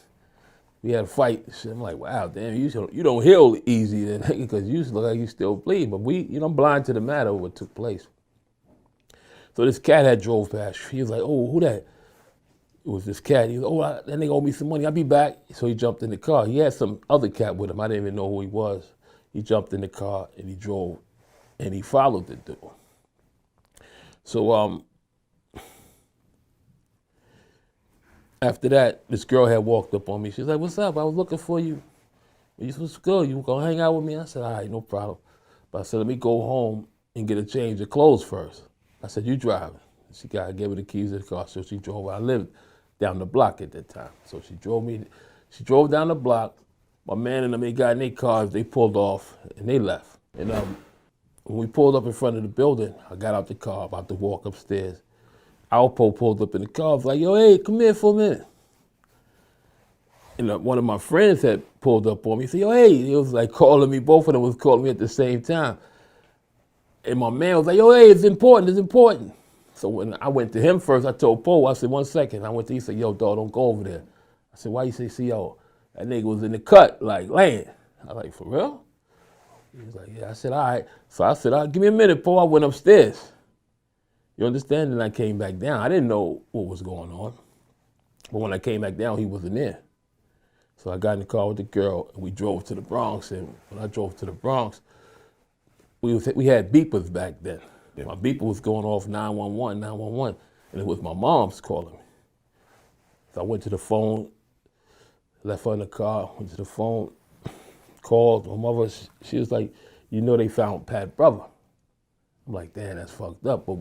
we had a fight. I'm like, wow, damn, you don't heal easy then, because you look like you still bleeding. But I'm blind to the matter of what took place. So this cat had drove past. He was like, oh, who that? It was this cat. He was, oh, that nigga owe me some money. I'll be back. So he jumped in the car. He had some other cat with him. I didn't even know who he was. He jumped in the car and he drove and he followed the dude. So after that, this girl had walked up on me. She was like, what's up? I was looking for you. What's good? You gonna hang out with me? I said, all right, no problem. But I said, let me go home and get a change of clothes first. I said, you driving? She gave her the keys to the car, so she drove. I lived down the block at that time. So she drove down the block. My man and them, they got in their cars, they pulled off, and they left. And when we pulled up in front of the building, I got out the car, about to walk upstairs. Alpo pulled up in the car, was like, yo, hey, come here for a minute. And one of my friends had pulled up on me. He said, yo, hey, he was like calling me, both of them was calling me at the same time. And my man was like, yo, hey, it's important. So when I went to him first, I told Poe, I said, 1 second. I went to him, he said, yo, dog, don't go over there. I said, why you say, see, yo, that nigga was in the cut, like, laying. I was like, for real? He was like, yeah. I said, all right. So I said, all right, give me a minute, Poe. I went upstairs. You understand? And I came back down. I didn't know what was going on. But when I came back down, he wasn't there. So I got in the car with the girl, and we drove to the Bronx. And when I drove to the Bronx, we had beepers back then. Yeah. My beeper was going off 911, and it was my mom's calling me. So I went to the phone, left her in the car, went to the phone, called my mother. She was like, you know they found Pat's brother. I'm like, damn, that's fucked up. But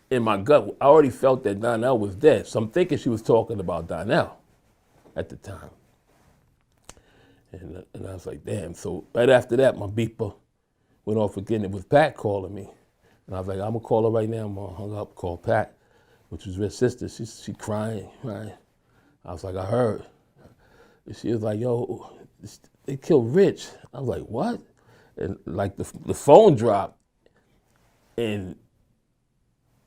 in my gut, I already felt that Donnell was dead. So I'm thinking she was talking about Donnell at the time. And I was like, damn. So right after that, my beeper went off again. It was Pat calling me. And I was like, I'm gonna call her right now. I'm gonna hung up, call Pat, which was Rich's sister. She crying. I was like, I heard. And she was like, yo, they killed Rich. I was like, what? And like the phone dropped. And,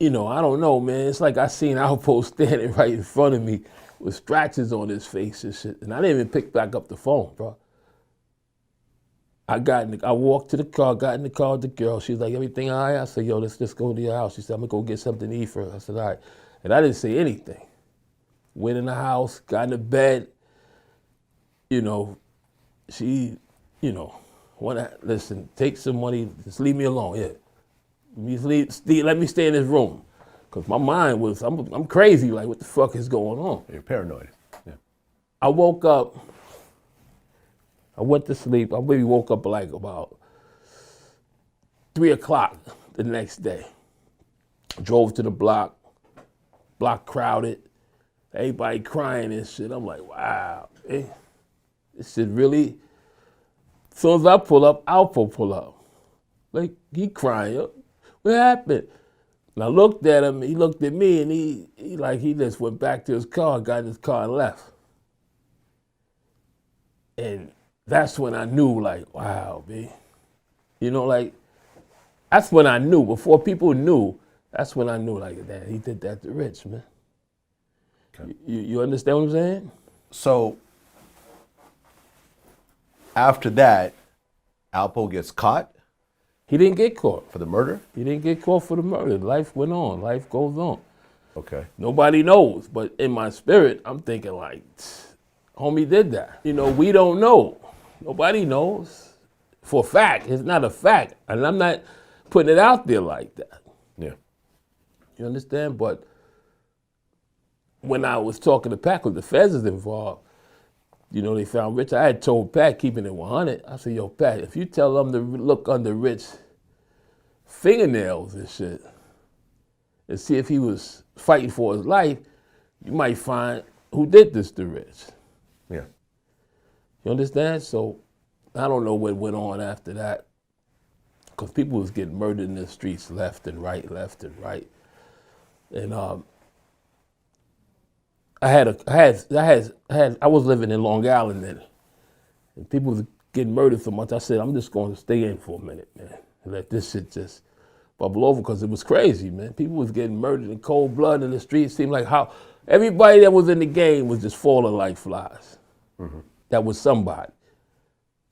you know, I don't know, man. It's like I seen Alpo standing right in front of me with scratches on his face and shit. And I didn't even pick back up the phone, bro. I walked to the car, got in the car with the girl. She was like, everything all right? I said, yo, let's just go to your house. She said, I'm gonna go get something to eat for her. I said, all right. And I didn't say anything. Went in the house, got in the bed. You know, she, you know, listen, take some money, just leave me alone, yeah. Let me stay in this room. Because my mind was, I'm crazy, like what the fuck is going on? You're paranoid. Yeah. I woke up, I went to sleep. I maybe woke up like about 3 o'clock the next day. Drove to the block crowded, everybody crying and shit. I'm like, wow, this shit really, as soon as I pull up, Alpo pull up. Like, he crying, what happened? And I looked at him, he looked at me, and he just went back to his car, got in his car and left. And that's when I knew, like, wow, B. You know, like, that's when I knew. Before people knew, that's when I knew, like, damn, he did that to Rich, man. Okay. You understand what I'm saying? So, after that, Alpo gets caught? He didn't get caught. For the murder? He didn't get caught for the murder. Life went on. Life goes on. Okay. Nobody knows, but in my spirit, I'm thinking like, homie did that. You know, we don't know. Nobody knows. For a fact, it's not a fact. And I'm not putting it out there like that. Yeah. You understand? But when I was talking to Pat, because the feds is involved, you know, they found Rich. I had told Pat, keeping it 100, I said, yo, Pat, if you tell them to look under Rich's fingernails and shit and see if he was fighting for his life, you might find who did this to Rich. Yeah. You understand? So I don't know what went on after that, because people was getting murdered in the streets left and right. And I was living in Long Island then, and people was getting murdered so much. I said, I'm just going to stay in for a minute, man, and let this shit just bubble over, because it was crazy, man. People was getting murdered in cold blood in the streets. It seemed like how everybody that was in the game was just falling like flies. Mm-hmm. That was somebody.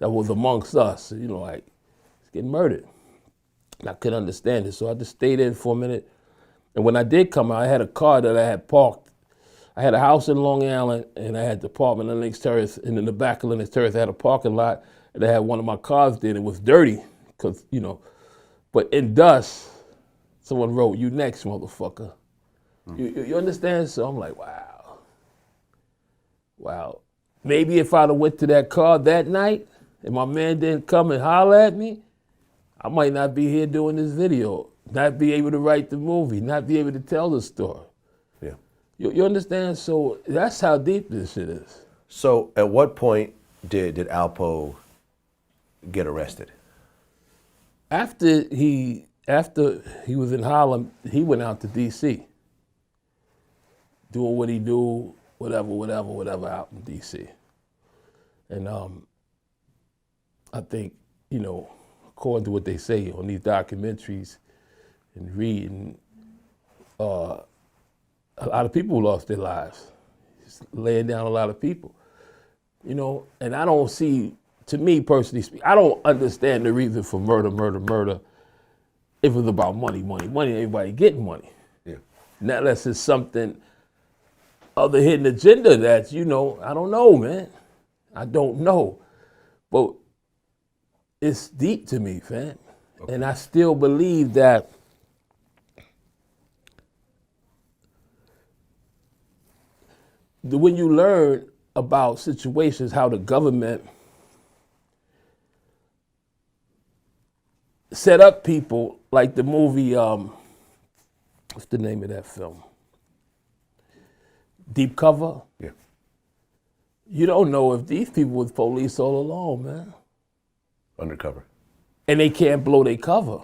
That was amongst us, you know, like, it's getting murdered. And I couldn't understand it, so I just stayed in for a minute. And when I did come out, I had a car that I had parked. I had a house in Long Island, and I had the apartment on Links Terrace, and in the back of Links Terrace, I had a parking lot, and I had one of my cars there, and it was dirty, because, you know, but in dust, someone wrote, "You next, motherfucker." Mm. You understand? So I'm like, wow. Maybe if I'd have went to that car that night, and my man didn't come and holler at me, I might not be here doing this video, not be able to write the movie, not be able to tell the story. Yeah. You understand? So that's how deep this shit is. So at what point did Alpo get arrested? After he was in Harlem, he went out to D.C. doing what he do, whatever out in D.C. And I think, according to what they say on these documentaries and reading, a lot of people lost their lives. Just laying down a lot of people. And I don't see, to me personally speaking, I don't understand the reason for murder. If it was about money, everybody getting money. Yeah. Not unless it's something other hidden agenda that, I don't know, man. I don't know. But it's deep to me, fam. Okay. And I still believe that when you learn about situations, how the government set up people, like the movie, what's the name of that film? Deep Cover? Yeah. You don't know if these people was police all along, man. Undercover. And they can't blow their cover.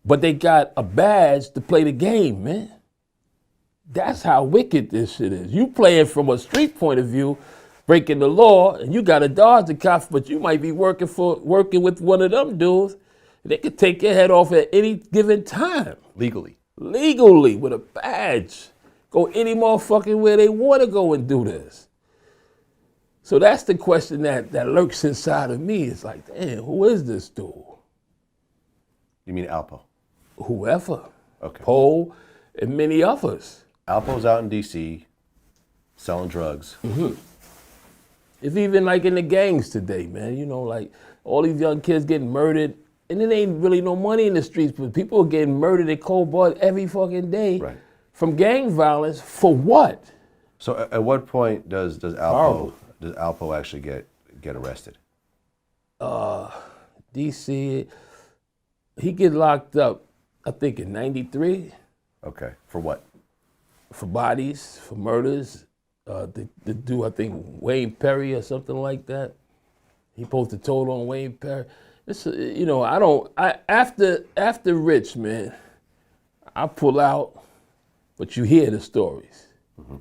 But they got a badge to play the game, man. That's how wicked this shit is. You playing from a street point of view, breaking the law, and you got to dodge the cops, but you might be working with one of them dudes. They could take your head off at any given time. Legally with a badge. Go any motherfucking where they want to go and do this. So that's the question that lurks inside of me. It's like, damn, who is this dude? You mean Alpo? Whoever. Okay. Poe and many others. Alpo's out in D.C. selling drugs. Mm-hmm. It's even like in the gangs today, man. Like all these young kids getting murdered. And it ain't really no money in the streets, but people are getting murdered in cold blood every fucking day. Right. From gang violence for what? So at what point does Alpo actually get arrested? D.C. He get locked up, I think in '93. Okay. For what? For bodies, for murders. The dude, I think Wayne Perry or something like that. He posted a total on Wayne Perry. It's, after Rich, man, I pull out, but you hear the stories. Mm-hmm.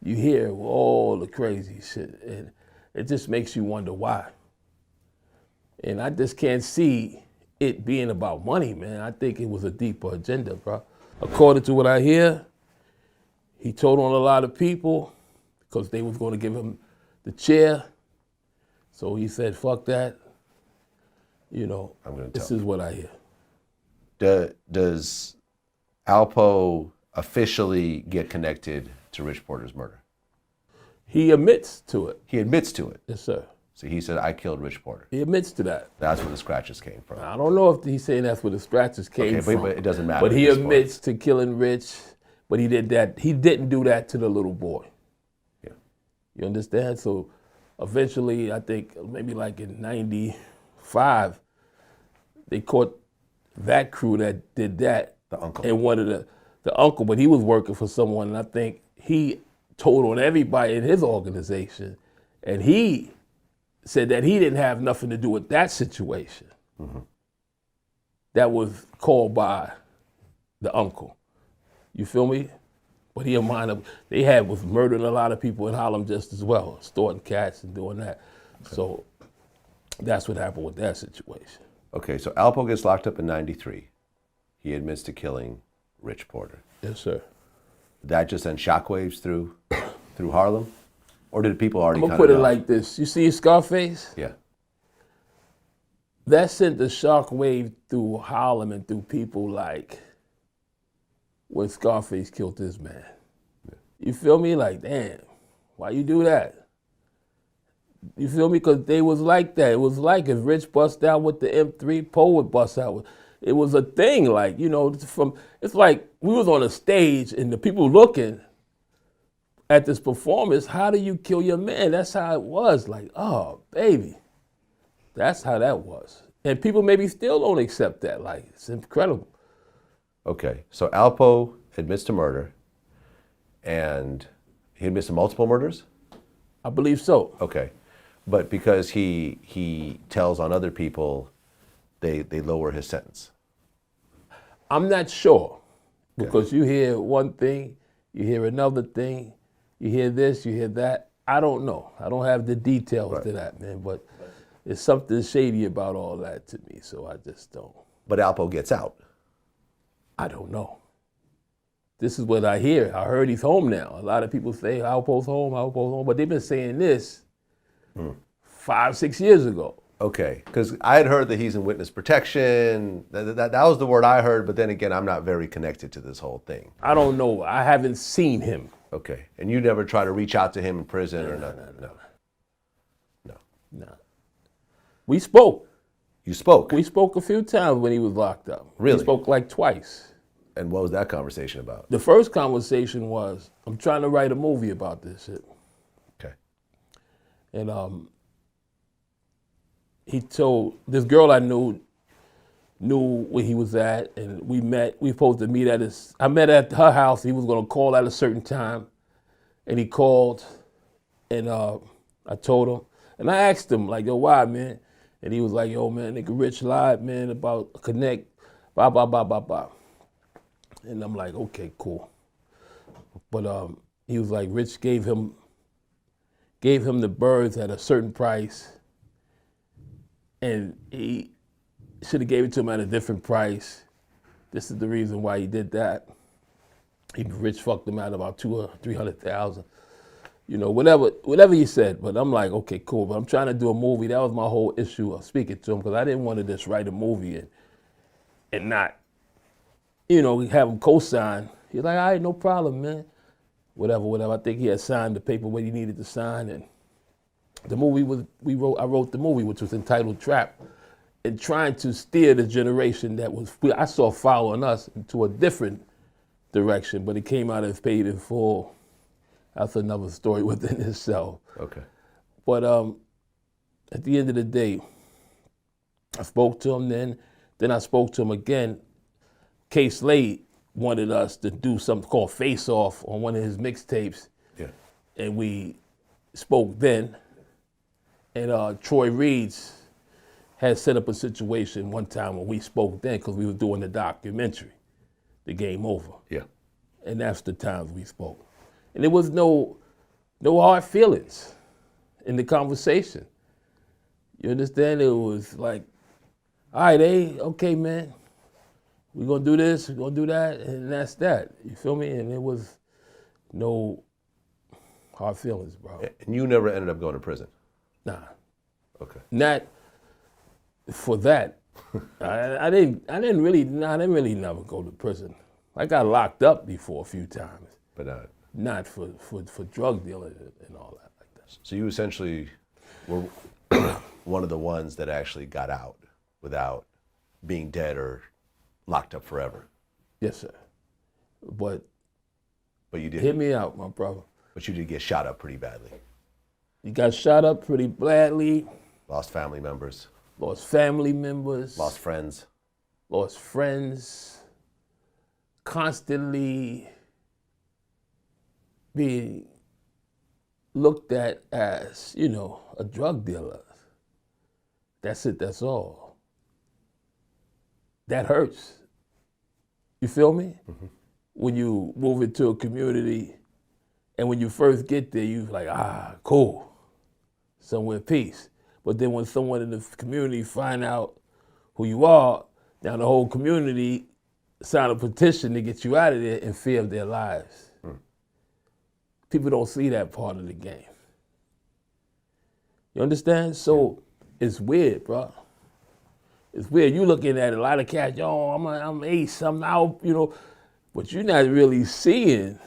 You hear all the crazy shit, and it just makes you wonder why. And I just can't see it being about money, man. I think it was a deeper agenda, bro. According to what I hear, he told on a lot of people because they was going to give him the chair. So he said, fuck that. This is what I hear. Does Alpo officially get connected to Rich Porter's murder? He admits to it. He admits to it? Yes, sir. So he said, I killed Rich Porter. He admits to that. That's where the scratches came from. I don't know if he's saying that's where the scratches came from. But it doesn't matter. But he admits to killing Rich, but he did that. He didn't do that to the little boy. Yeah. You understand? So eventually, I think maybe like in '95, they caught that crew that did that. The uncle. And one of the uncle, but he was working for someone, and I think he told on everybody in his organization, and he said that he didn't have nothing to do with that situation. Mm-hmm. That was called by the uncle. You feel me? But he was murdering a lot of people in Harlem just as well, extorting cats and doing that. Okay. So that's what happened with that situation. Okay, so Alpo gets locked up in '93. He admits to killing Rich Porter. Yes, sir. Did that just send shockwaves through Harlem? Or did people already I'm gonna put it like this. You see Scarface? Yeah. That sent the shockwave through Harlem and through people like when Scarface killed this man. Yeah. You feel me? Like, damn, why you do that? You feel me? Because they was like that. It was like if Rich bust out with the M3, Poe would bust out with. It was a thing, like, it's like we was on a stage and the people looking at this performance, how do you kill your man? That's how it was. Like, oh, baby. That's how that was. And people maybe still don't accept that. Like, it's incredible. Okay, so Alpo admits to murder, And he admits to multiple murders? I believe so. Okay. But because he tells on other people, they lower his sentence. I'm not sure, because you hear one thing, you hear another thing, you hear this, you hear that. I don't know. I don't have the details to that, man, but there's something shady about all that to me, so I just don't. But Alpo gets out. I don't know. This is what I hear. I heard he's home now. A lot of people say Alpo's home, but they've been saying this 5-6 years ago. Okay, because I had heard that he's in witness protection. That was the word I heard, but then again, I'm not very connected to this whole thing. I don't know. I haven't seen him. Okay, and you never try to reach out to him in prison or nothing? No. We spoke. You spoke? We spoke a few times when he was locked up. Really? We spoke like twice. And what was that conversation about? The first conversation was, I'm trying to write a movie about this shit. Okay. And he told this girl I knew where he was at, and we met. We were supposed to meet I met at her house. He was gonna call at a certain time, and he called, and I told him, and I asked him like, yo, why, man? And he was like, yo, man, nigga Rich lied, man, about Connect, blah, blah, blah, blah, blah. And I'm like, okay, cool. But he was like, Rich gave him the birds at a certain price, and he should have gave it to him at a different price. This is the reason why he did that. Rich fucked him out about $200,000 or $300,000. You know, whatever he said. But I'm like, okay, cool. But I'm trying to do a movie. That was my whole issue of speaking to him, because I didn't want to just write a movie and not, you know, have him co-sign. He's like, all right, no problem, man. Whatever. I think he had signed the paper what he needed to sign, and the movie was, I wrote the movie, which was entitled Trap, and trying to steer the generation that I saw following us into a different direction, but it came out as Paid in Full. That's another story within itself. Okay. But at the end of the day, I spoke to him then I spoke to him again. K-Slade wanted us to do something called Face Off on one of his mixtapes. Yeah. And we spoke then. And Troy Reeds had set up a situation one time when we spoke then, because we were doing the documentary, The Game Over. Yeah. And that's the times we spoke. And there was no hard feelings in the conversation. You understand? It was like, all right, okay, man. We're gonna do this, we're gonna do that, and that's that. You feel me? And there was no hard feelings, bro. And you never ended up going to prison? Nah. Okay. Not for that. I didn't really never go to prison. I got locked up before a few times. But not for drug dealing and all that like that. So you essentially were one of the ones that actually got out without being dead or locked up forever. Yes, sir. But you did. Hit me out, my brother. But you did get shot up pretty badly. You got shot up pretty badly. Lost family members. Lost family members. Lost friends. Lost friends. Constantly being looked at as, you know, a drug dealer. That's it, that's all. That hurts. You feel me? Mm-hmm. When you move into a community and when you first get there, you're like, cool, somewhere peace. But then when someone in the community find out who you are, now the whole community sign a petition to get you out of there in fear of their lives. People don't see that part of the game. You understand? So it's weird, bro. It's weird. You looking at a lot of cats, yo, I'm ace, I'm out, you know, but you're not really seeing,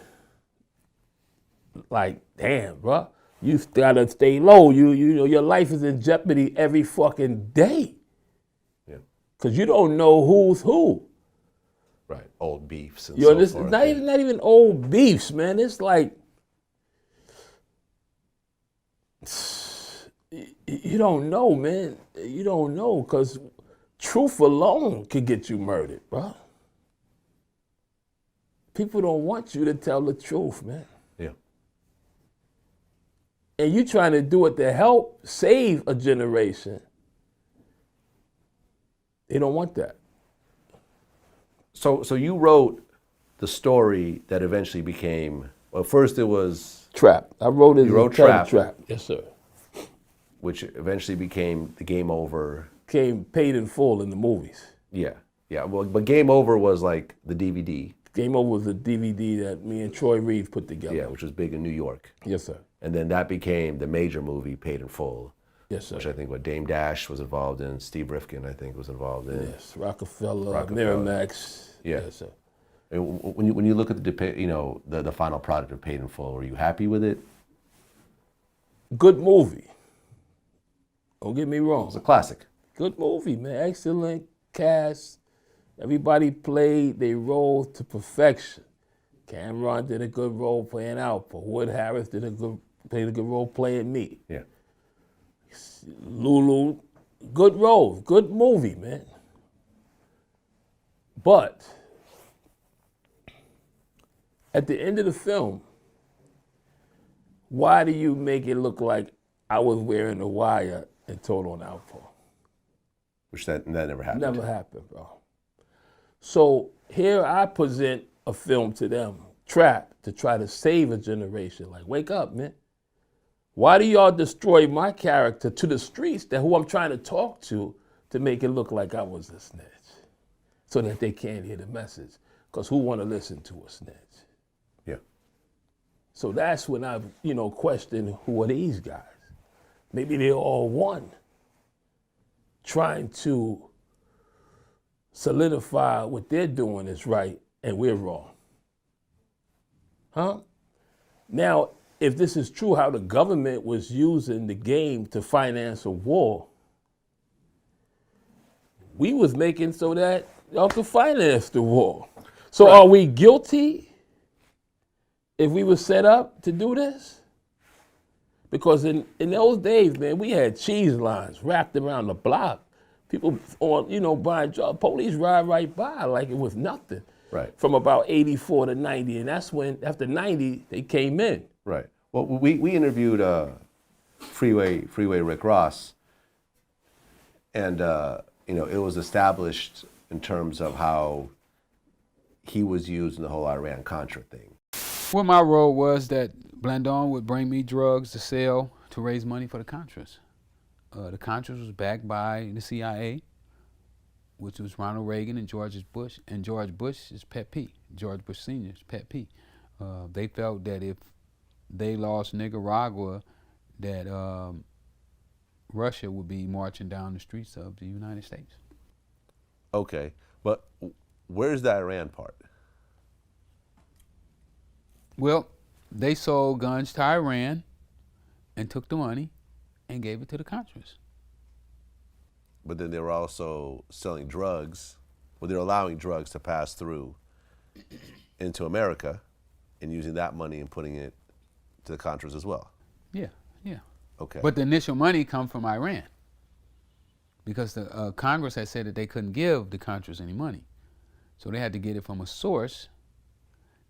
like, damn, bro. You gotta stay low. You know, your life is in jeopardy every fucking day. Yeah. Cause you don't know who's who. Right. Old beefs and so forth. Not even old beefs, man. It's like, you don't know, man. You don't know, because truth alone could get you murdered, bro. people don't want you to tell the truth, man. Yeah. And you trying to do it to help save a generation. They don't want that. So you wrote the story that eventually became, well, first it was Trap. I wrote it. You wrote Trap. Trap. Yes, sir. which eventually became the Game Over. Came paid in full in the movies. Yeah, yeah. Well, but Game Over was like the DVD. Game Over was a DVD that me and Troy Reeve put together. Yeah, which was big in New York. Yes, sir. And then that became the major movie, Paid in Full. Yes, sir. Which I think what Dame Dash was involved in, Steve Rifkin I think was involved in. Yes, Rockefeller. Miramax. Yeah. Yes, sir. And when you look at the final product of Paid in Full, were you happy with it? Good movie. Don't get me wrong. It's a classic. Good movie, man. Excellent cast. Everybody played their role to perfection. Cameron did a good role playing Alpo. Wood Harris played a good role playing me. Yeah. Lulu, good role, good movie, man. But at the end of the film, why do you make it look like I was wearing a wire and told on Alpo? Which that never happened. Never happened, bro. So here I present a film to them, Trap, to try to save a generation. Like, wake up, man. Why do y'all destroy my character to the streets, that who I'm trying to talk to make it look like I was a snitch? So that they can't hear the message. Because who want to listen to a snitch? Yeah. So that's when I, questioned, who are these guys? Maybe they're all one, trying to solidify what they're doing is right and we're wrong. Huh? Now, if this is true, how the government was using the game to finance a war, we was making so that y'all could finance the war. So Right. Are we guilty if we were set up to do this? Because in those days, man, we had cheese lines wrapped around the block. People on, buying drugs. Police ride right by like it was nothing. Right. From about 84 to 90. And that's when, after 90, they came in. Right. Well, we interviewed Freeway Rick Ross, and it was established in terms of how he was used in the whole Iran-Contra thing. Well, my role was that Blandon would bring me drugs to sell to raise money for the Contras. The Contras was backed by the CIA, which was Ronald Reagan and George Bush's pet peeve, George Bush Sr.'s pet peeve. They felt that if they lost Nicaragua, that Russia would be marching down the streets of the United States. Okay, but where's the Iran part? Well, they sold guns to Iran and took the money and gave it to the Contras. But then they were also selling drugs. Well, they're allowing drugs to pass through into America and using that money and putting it to the Contras as well. Yeah, yeah. Okay. But the initial money come from Iran because the Congress had said that they couldn't give the Contras any money. So they had to get it from a source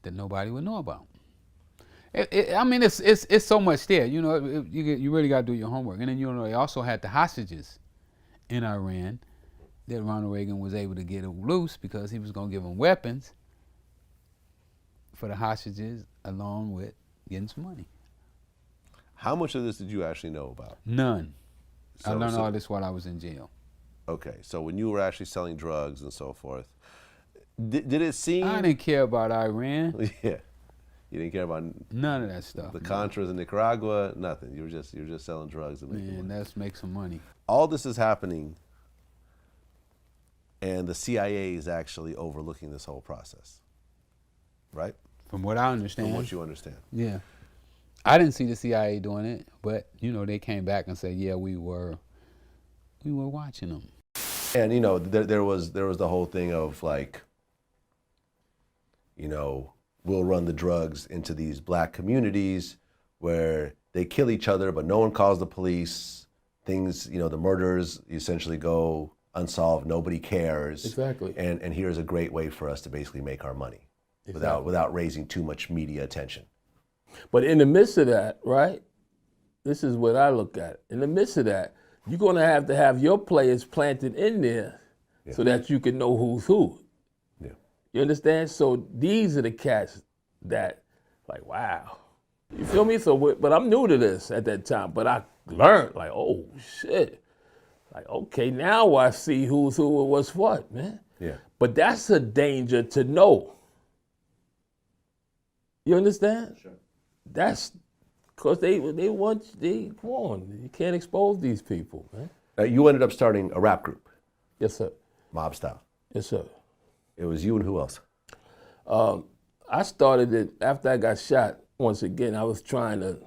that nobody would know about. It's so much there. You really got to do your homework. And then, they also had the hostages in Iran that Ronald Reagan was able to get loose because he was going to give them weapons for the hostages along with getting some money. How much of this did you actually know about? None. I learned So- all this while I was in jail. Okay, so when you were actually selling drugs and so forth, did it seem? I didn't care about Iran. Yeah, you didn't care about None of that stuff. the Contras in Nicaragua. Nothing. You were just selling drugs and making Man, money. let's make some money. All this is happening, and the CIA is actually overlooking this whole process, right? From what I understand. From what you understand. Yeah. I didn't see the CIA doing it, but they came back and said, yeah, we were watching them. And there was the whole thing of like, we'll run the drugs into these black communities where they kill each other, but no one calls the police. Things, the murders essentially go unsolved. Nobody cares. Exactly. And here's a great way for us to basically make our money. without raising too much media attention. But in the midst of that, right, this is what I look at. In the midst of that, you're going to have your players planted in there so that you can know who's who. Yeah. You understand? So these are the cats that, like, wow. You feel me? So, but I'm new to this at that time, but I learned, like, oh, shit. Like, okay, now I see who's who and what's what, man. Yeah. But that's a danger to know. You understand? Sure. That's because they come on, you can't expose these people, man. You ended up starting a rap group, Yes, sir. Mob Style. Yes, sir. It was you and who else? I started it after I got shot. Once again, I was trying to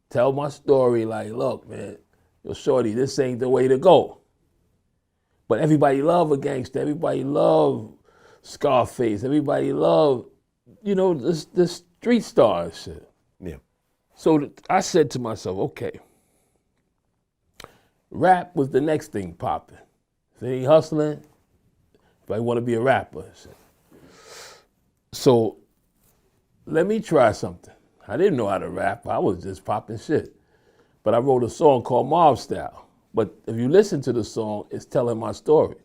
tell my story like, look, man, yo, shorty, this ain't the way to go. But everybody love a gangster. Everybody love Scarface. Everybody love, you know, this street star and shit. Yeah. So I said to myself, okay, rap was the next thing popping. If they ain't hustling, if I want to be a rapper. So let me try something. I didn't know how to rap. I was just popping shit. But I wrote a song called Mob Style. But if you listen to the song, it's telling my story.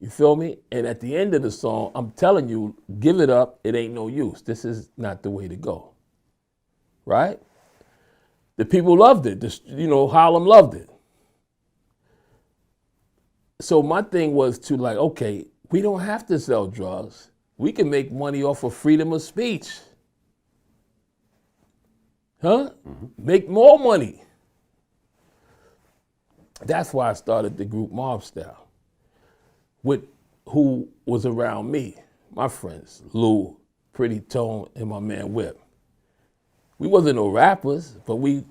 You feel me? And at the end of the song, I'm telling you, give it up. It ain't no use. This is not the way to go. Right? The people loved it. Harlem loved it. So my thing was to like, okay, we don't have to sell drugs. We can make money off of freedom of speech. Huh? Mm-hmm. Make more money. That's why I started the group Mob Style. With who was around me, my friends, Lulu, Pretty Tone, and my man Whip. We wasn't no rappers, but we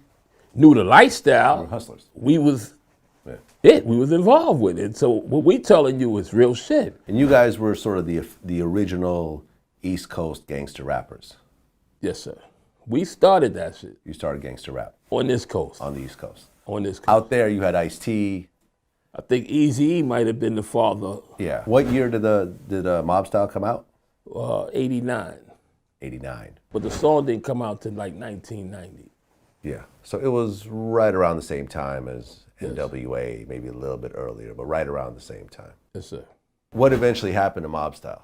knew the lifestyle. We were hustlers. We was we was involved with it. So what we telling you is real shit. And you guys were sort of the original East Coast gangster rappers. Yes, sir. We started that shit. You started gangster rap. On this coast. On the East Coast. On this coast. Out there, you had Ice-T. I think Azie might have been the father. Yeah. What year did Mob Style come out? 89. 89. But the song didn't come out till like 1990. Yeah. So it was right around the same time as NWA, maybe a little bit earlier, but right around the same time. Yes, sir. What eventually happened to Mob Style?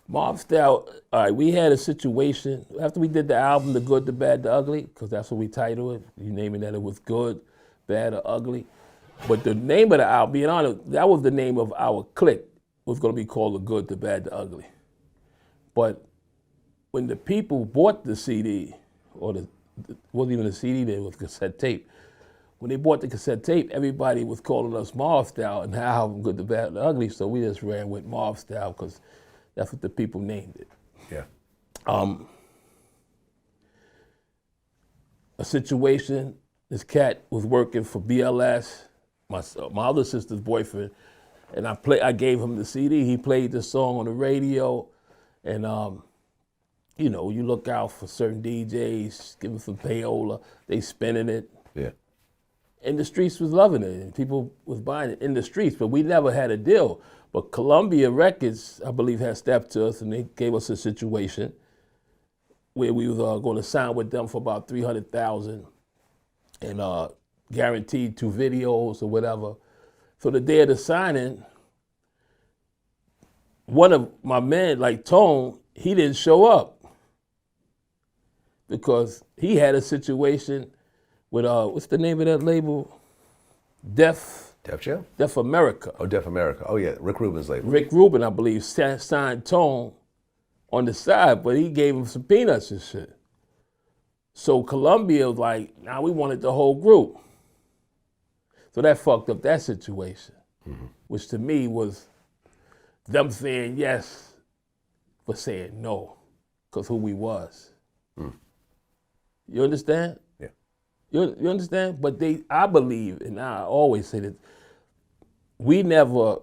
Mob Style, all right, we had a situation, after we did the album, The Good, The Bad, The Ugly, because that's what we titled it, you naming that it was good, bad, or ugly. But the name of the album, being honest, that was the name of our clique, was going to be called The Good, The Bad, The Ugly. But when the people bought the CD, or it wasn't even a CD, it was cassette tape. When they bought the cassette tape, everybody was calling us Mob Style and the album Good, The Bad, The Ugly, so we just ran with Mob Style because that's what the people named it. Yeah. A situation, this cat was working for BLS, my other sister's boyfriend, and I gave him the CD. He played the song on the radio, and you know, you look out for certain DJs, give them some payola, they spinning it. Yeah. And the streets was loving it, and people was buying it in the streets, but we never had a deal. But Columbia Records, I believe, had stepped to us, and they gave us a situation where we was going to sign with them for about $300,000 and guaranteed 2 videos or whatever. So the day of the signing, one of my men, like Tone, he didn't show up because he had a situation with, what's the name of that label? Def Jam? Def America. Oh, Def America. Oh, yeah, Rick Rubin's label. Rick Rubin, I believe, signed Tone on the side, but he gave him some peanuts and shit. So Columbia was like, nah, we wanted the whole group. So that fucked up that situation, which to me was them saying yes, but saying no, because who we was. You understand? Yeah. You understand? But I believe, and I always say that, we never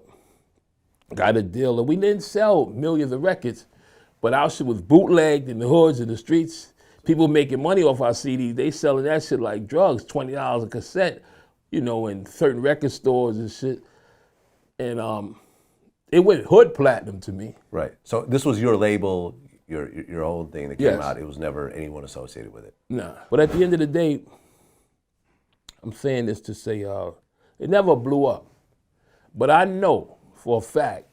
got a deal, and we didn't sell millions of records, but our shit was bootlegged in the hoods and the streets. People making money off our CDs, they selling that shit like drugs, $20 a cassette, you know, in certain record stores and shit. And it went hood platinum to me. Right. So this was your label, your own thing that came Yes. out. It was never anyone associated with it. Nah. But at the end of the day, I'm saying this to say it never blew up. But I know for a fact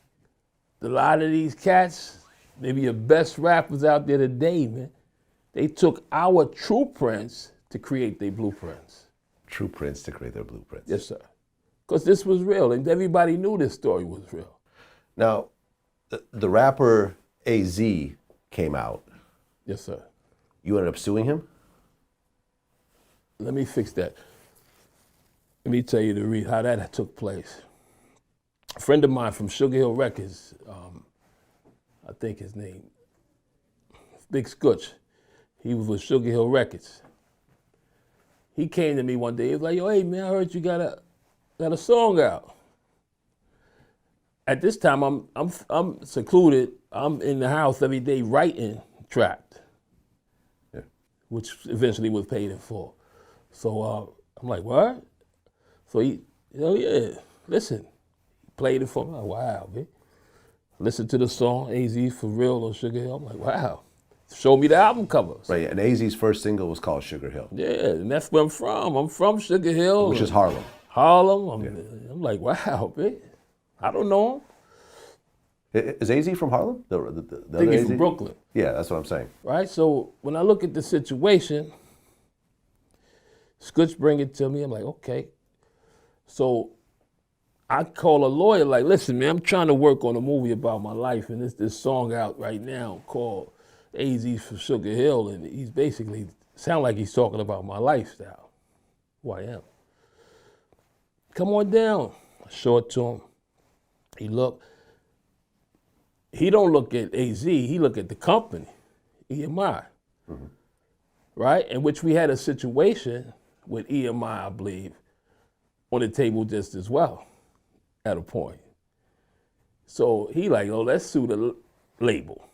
that a lot of these cats, maybe your best rappers out there today, man, they took our true prints to create their blueprints. True prints to create their blueprints. Yes, sir. Because this was real, and everybody knew this story was real. Now, the rapper AZ came out. Yes, sir. You ended up suing him? Let me fix that. Let me tell you how that took place. A friend of mine from Sugar Hill Records, I think his name, Big Scutch, he was with Sugar Hill Records. He came to me one day, he was like, yo, hey man, I heard you got a song out. At this time, I'm secluded. I'm in the house every day writing trapped, Yeah. which eventually was paid in full. So I'm like, what? So he, yeah, listen, played it for me. I'm like, wow, man. Listen to the song, AZ for real on Sugar Hill. I'm like, wow. Show me the album covers. Right. And AZ's first single was called Sugar Hill, Yeah, and that's where I'm from. I'm from Sugar Hill. which is Harlem. Harlem. I'm like, wow, man. I don't know him. Is AZ from Harlem? The I other think he's AZ? from Brooklyn, Yeah, that's what I'm saying. right? So when I look at the situation, Scutch bring it to me. I'm like, okay. So I call a lawyer, like, listen, man, I'm trying to work on a movie about my life, and there's this song out right now called AZ for Sugar Hill, and he's basically, sound like he's talking about my lifestyle, who I am. Come on down. I show it to him. He don't look at AZ, he look at the company, EMI, right? In which we had a situation with EMI, I believe, on the table just as well at a point. So he like, oh, let's sue the label.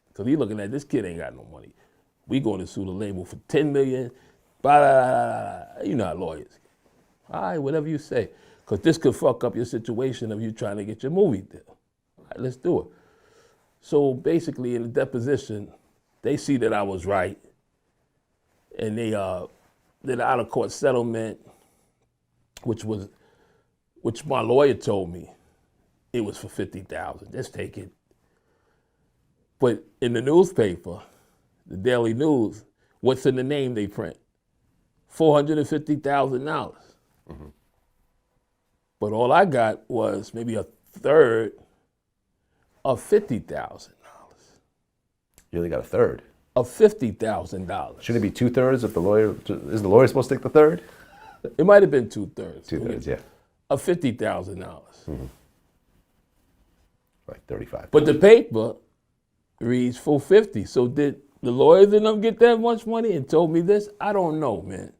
Because he looking at this kid ain't got no money. We going to sue the label for 10 million, blah, blah, blah, blah. You know how lawyers. All right, whatever you say. Because this could fuck up your situation of you trying to get your movie deal. All right, let's do it. So basically in the deposition, they see that I was right. And they did an out-of-court settlement, which my lawyer told me it was for $50,000. Just take it. But in the newspaper, the Daily News, what's in the name they print? $450,000. But all I got was maybe a third of $50,000. You only got a third. Of $50,000. Shouldn't it be 2/3 if the lawyer, is the lawyer supposed to take the third? It might have been 2/3. 2/3, yeah. Of $50,000. Like 35. But the paper reads $450. So did the lawyers end up get that much money and told me this? I don't know, man.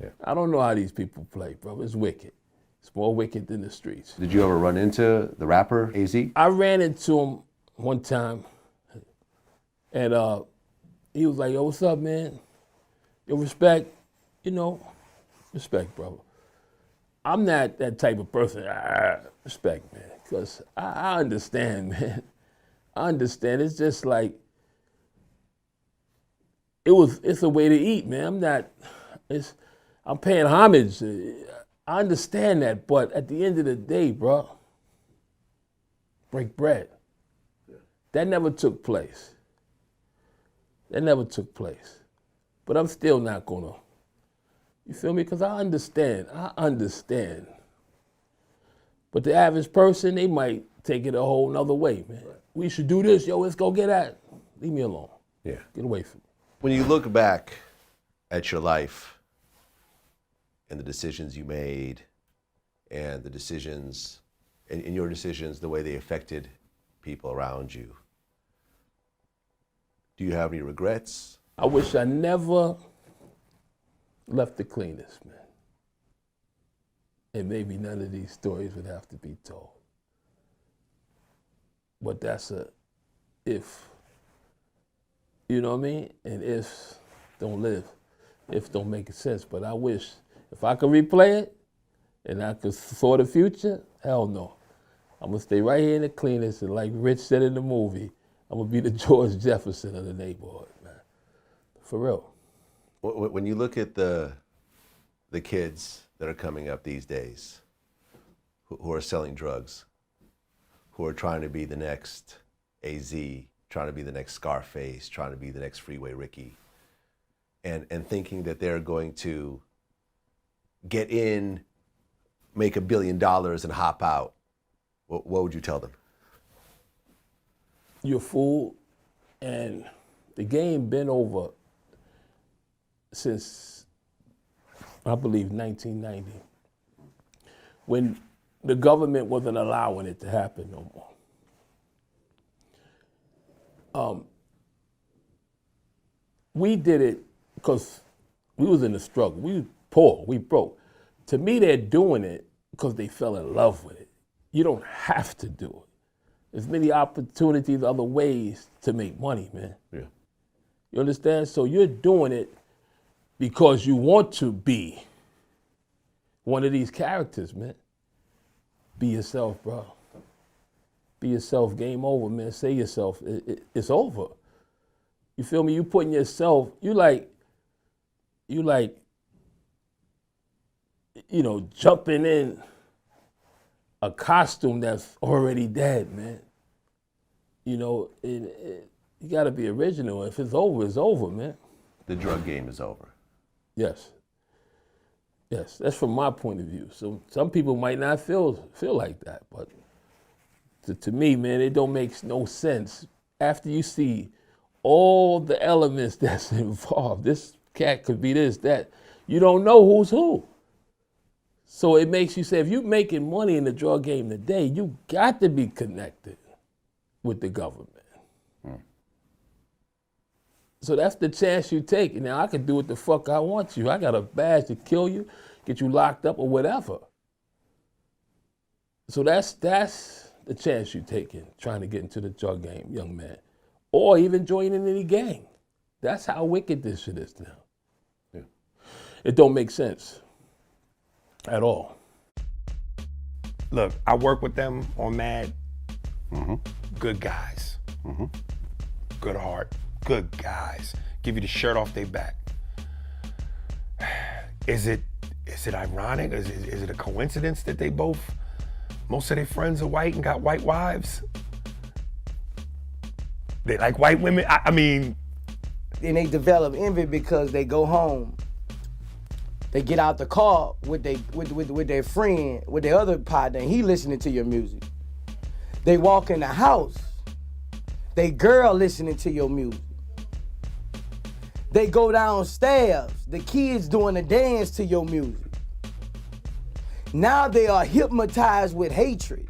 Yeah. I don't know how these people play, bro. It's wicked. It's more wicked than the streets. Did you ever run into the rapper AZ? I ran into him one time, and he was like, yo, what's up, man? Yo, respect, respect, brother. I'm not that type of person. Respect, man, because I understand, man. I understand. It's just like, it's a way to eat, man. I'm paying homage. I understand that, but at the end of the day, bro, break bread. That never took place. That never took place. But I'm still not gonna, you feel me? Because I understand. But the average person, they might take it a whole nother way, man. Right. We should do this, yo, let's go get at. Leave me alone. Yeah. Get away from me. When you look back at your life and the decisions you made and the decisions, and your decisions, the way they affected people around you, do you have any regrets? I wish I never left the cleanest, man. And maybe none of these stories would have to be told. But that's a if. You know what I mean? And ifs don't live. Ifs don't make sense. But I wish if I could replay it and I could for the future, hell no. I'm gonna stay right here in the cleanest, and like Rich said in the movie, I'm gonna be the George Jefferson of the neighborhood, man. For real. When you look at the kids that are coming up these days, who are selling drugs, who are trying to be the next AZ, trying to be the next Scarface, trying to be the next Freeway Ricky, and thinking that they're going to get in, make $1 billion and hop out, what would you tell them? You're a fool, and the game been over since, I believe, 1990, when the government wasn't allowing it to happen no more. We did it because we was in the struggle. We was poor, we broke. To me, they're doing it because they fell in love with it. You don't have to do it. There's many opportunities, other ways to make money, man. Yeah. You understand? So you're doing it because you want to be one of these characters, man. Be yourself, bro. Be yourself. Game over, man. Say yourself. It's over. You feel me? You putting yourself, you like, jumping in a costume that's already dead, man. You gotta be original. If it's over, it's over, man. The drug game is over. Yes. Yes, that's from my point of view. So some people might not feel like that, but to me, man, it don't make no sense. After you see all the elements that's involved, this cat could be this, that, you don't know who's who. So it makes you say, if you're making money in the drug game today, you got to be connected with the government. So that's the chance you take. Now, I can do what the fuck I want to. I got a badge to kill you, get you locked up or whatever. So that's the chance you take in trying to get into the drug game, young man. Or even joining any gang. That's how wicked this shit is now. Yeah. It don't make sense at all. Look, I work with them on Mad. Good guys. Good heart. Good guys. Give you the shirt off their back. Is it ironic? Is it a coincidence that most of their friends are white and got white wives? They like white women? I mean. And they develop envy because they go home. They get out the car with their friend, with their other partner, and he listening to your music. They walk in the house, they girl listening to your music. They go downstairs, the kids doing a dance to your music. Now they are hypnotized with hatred.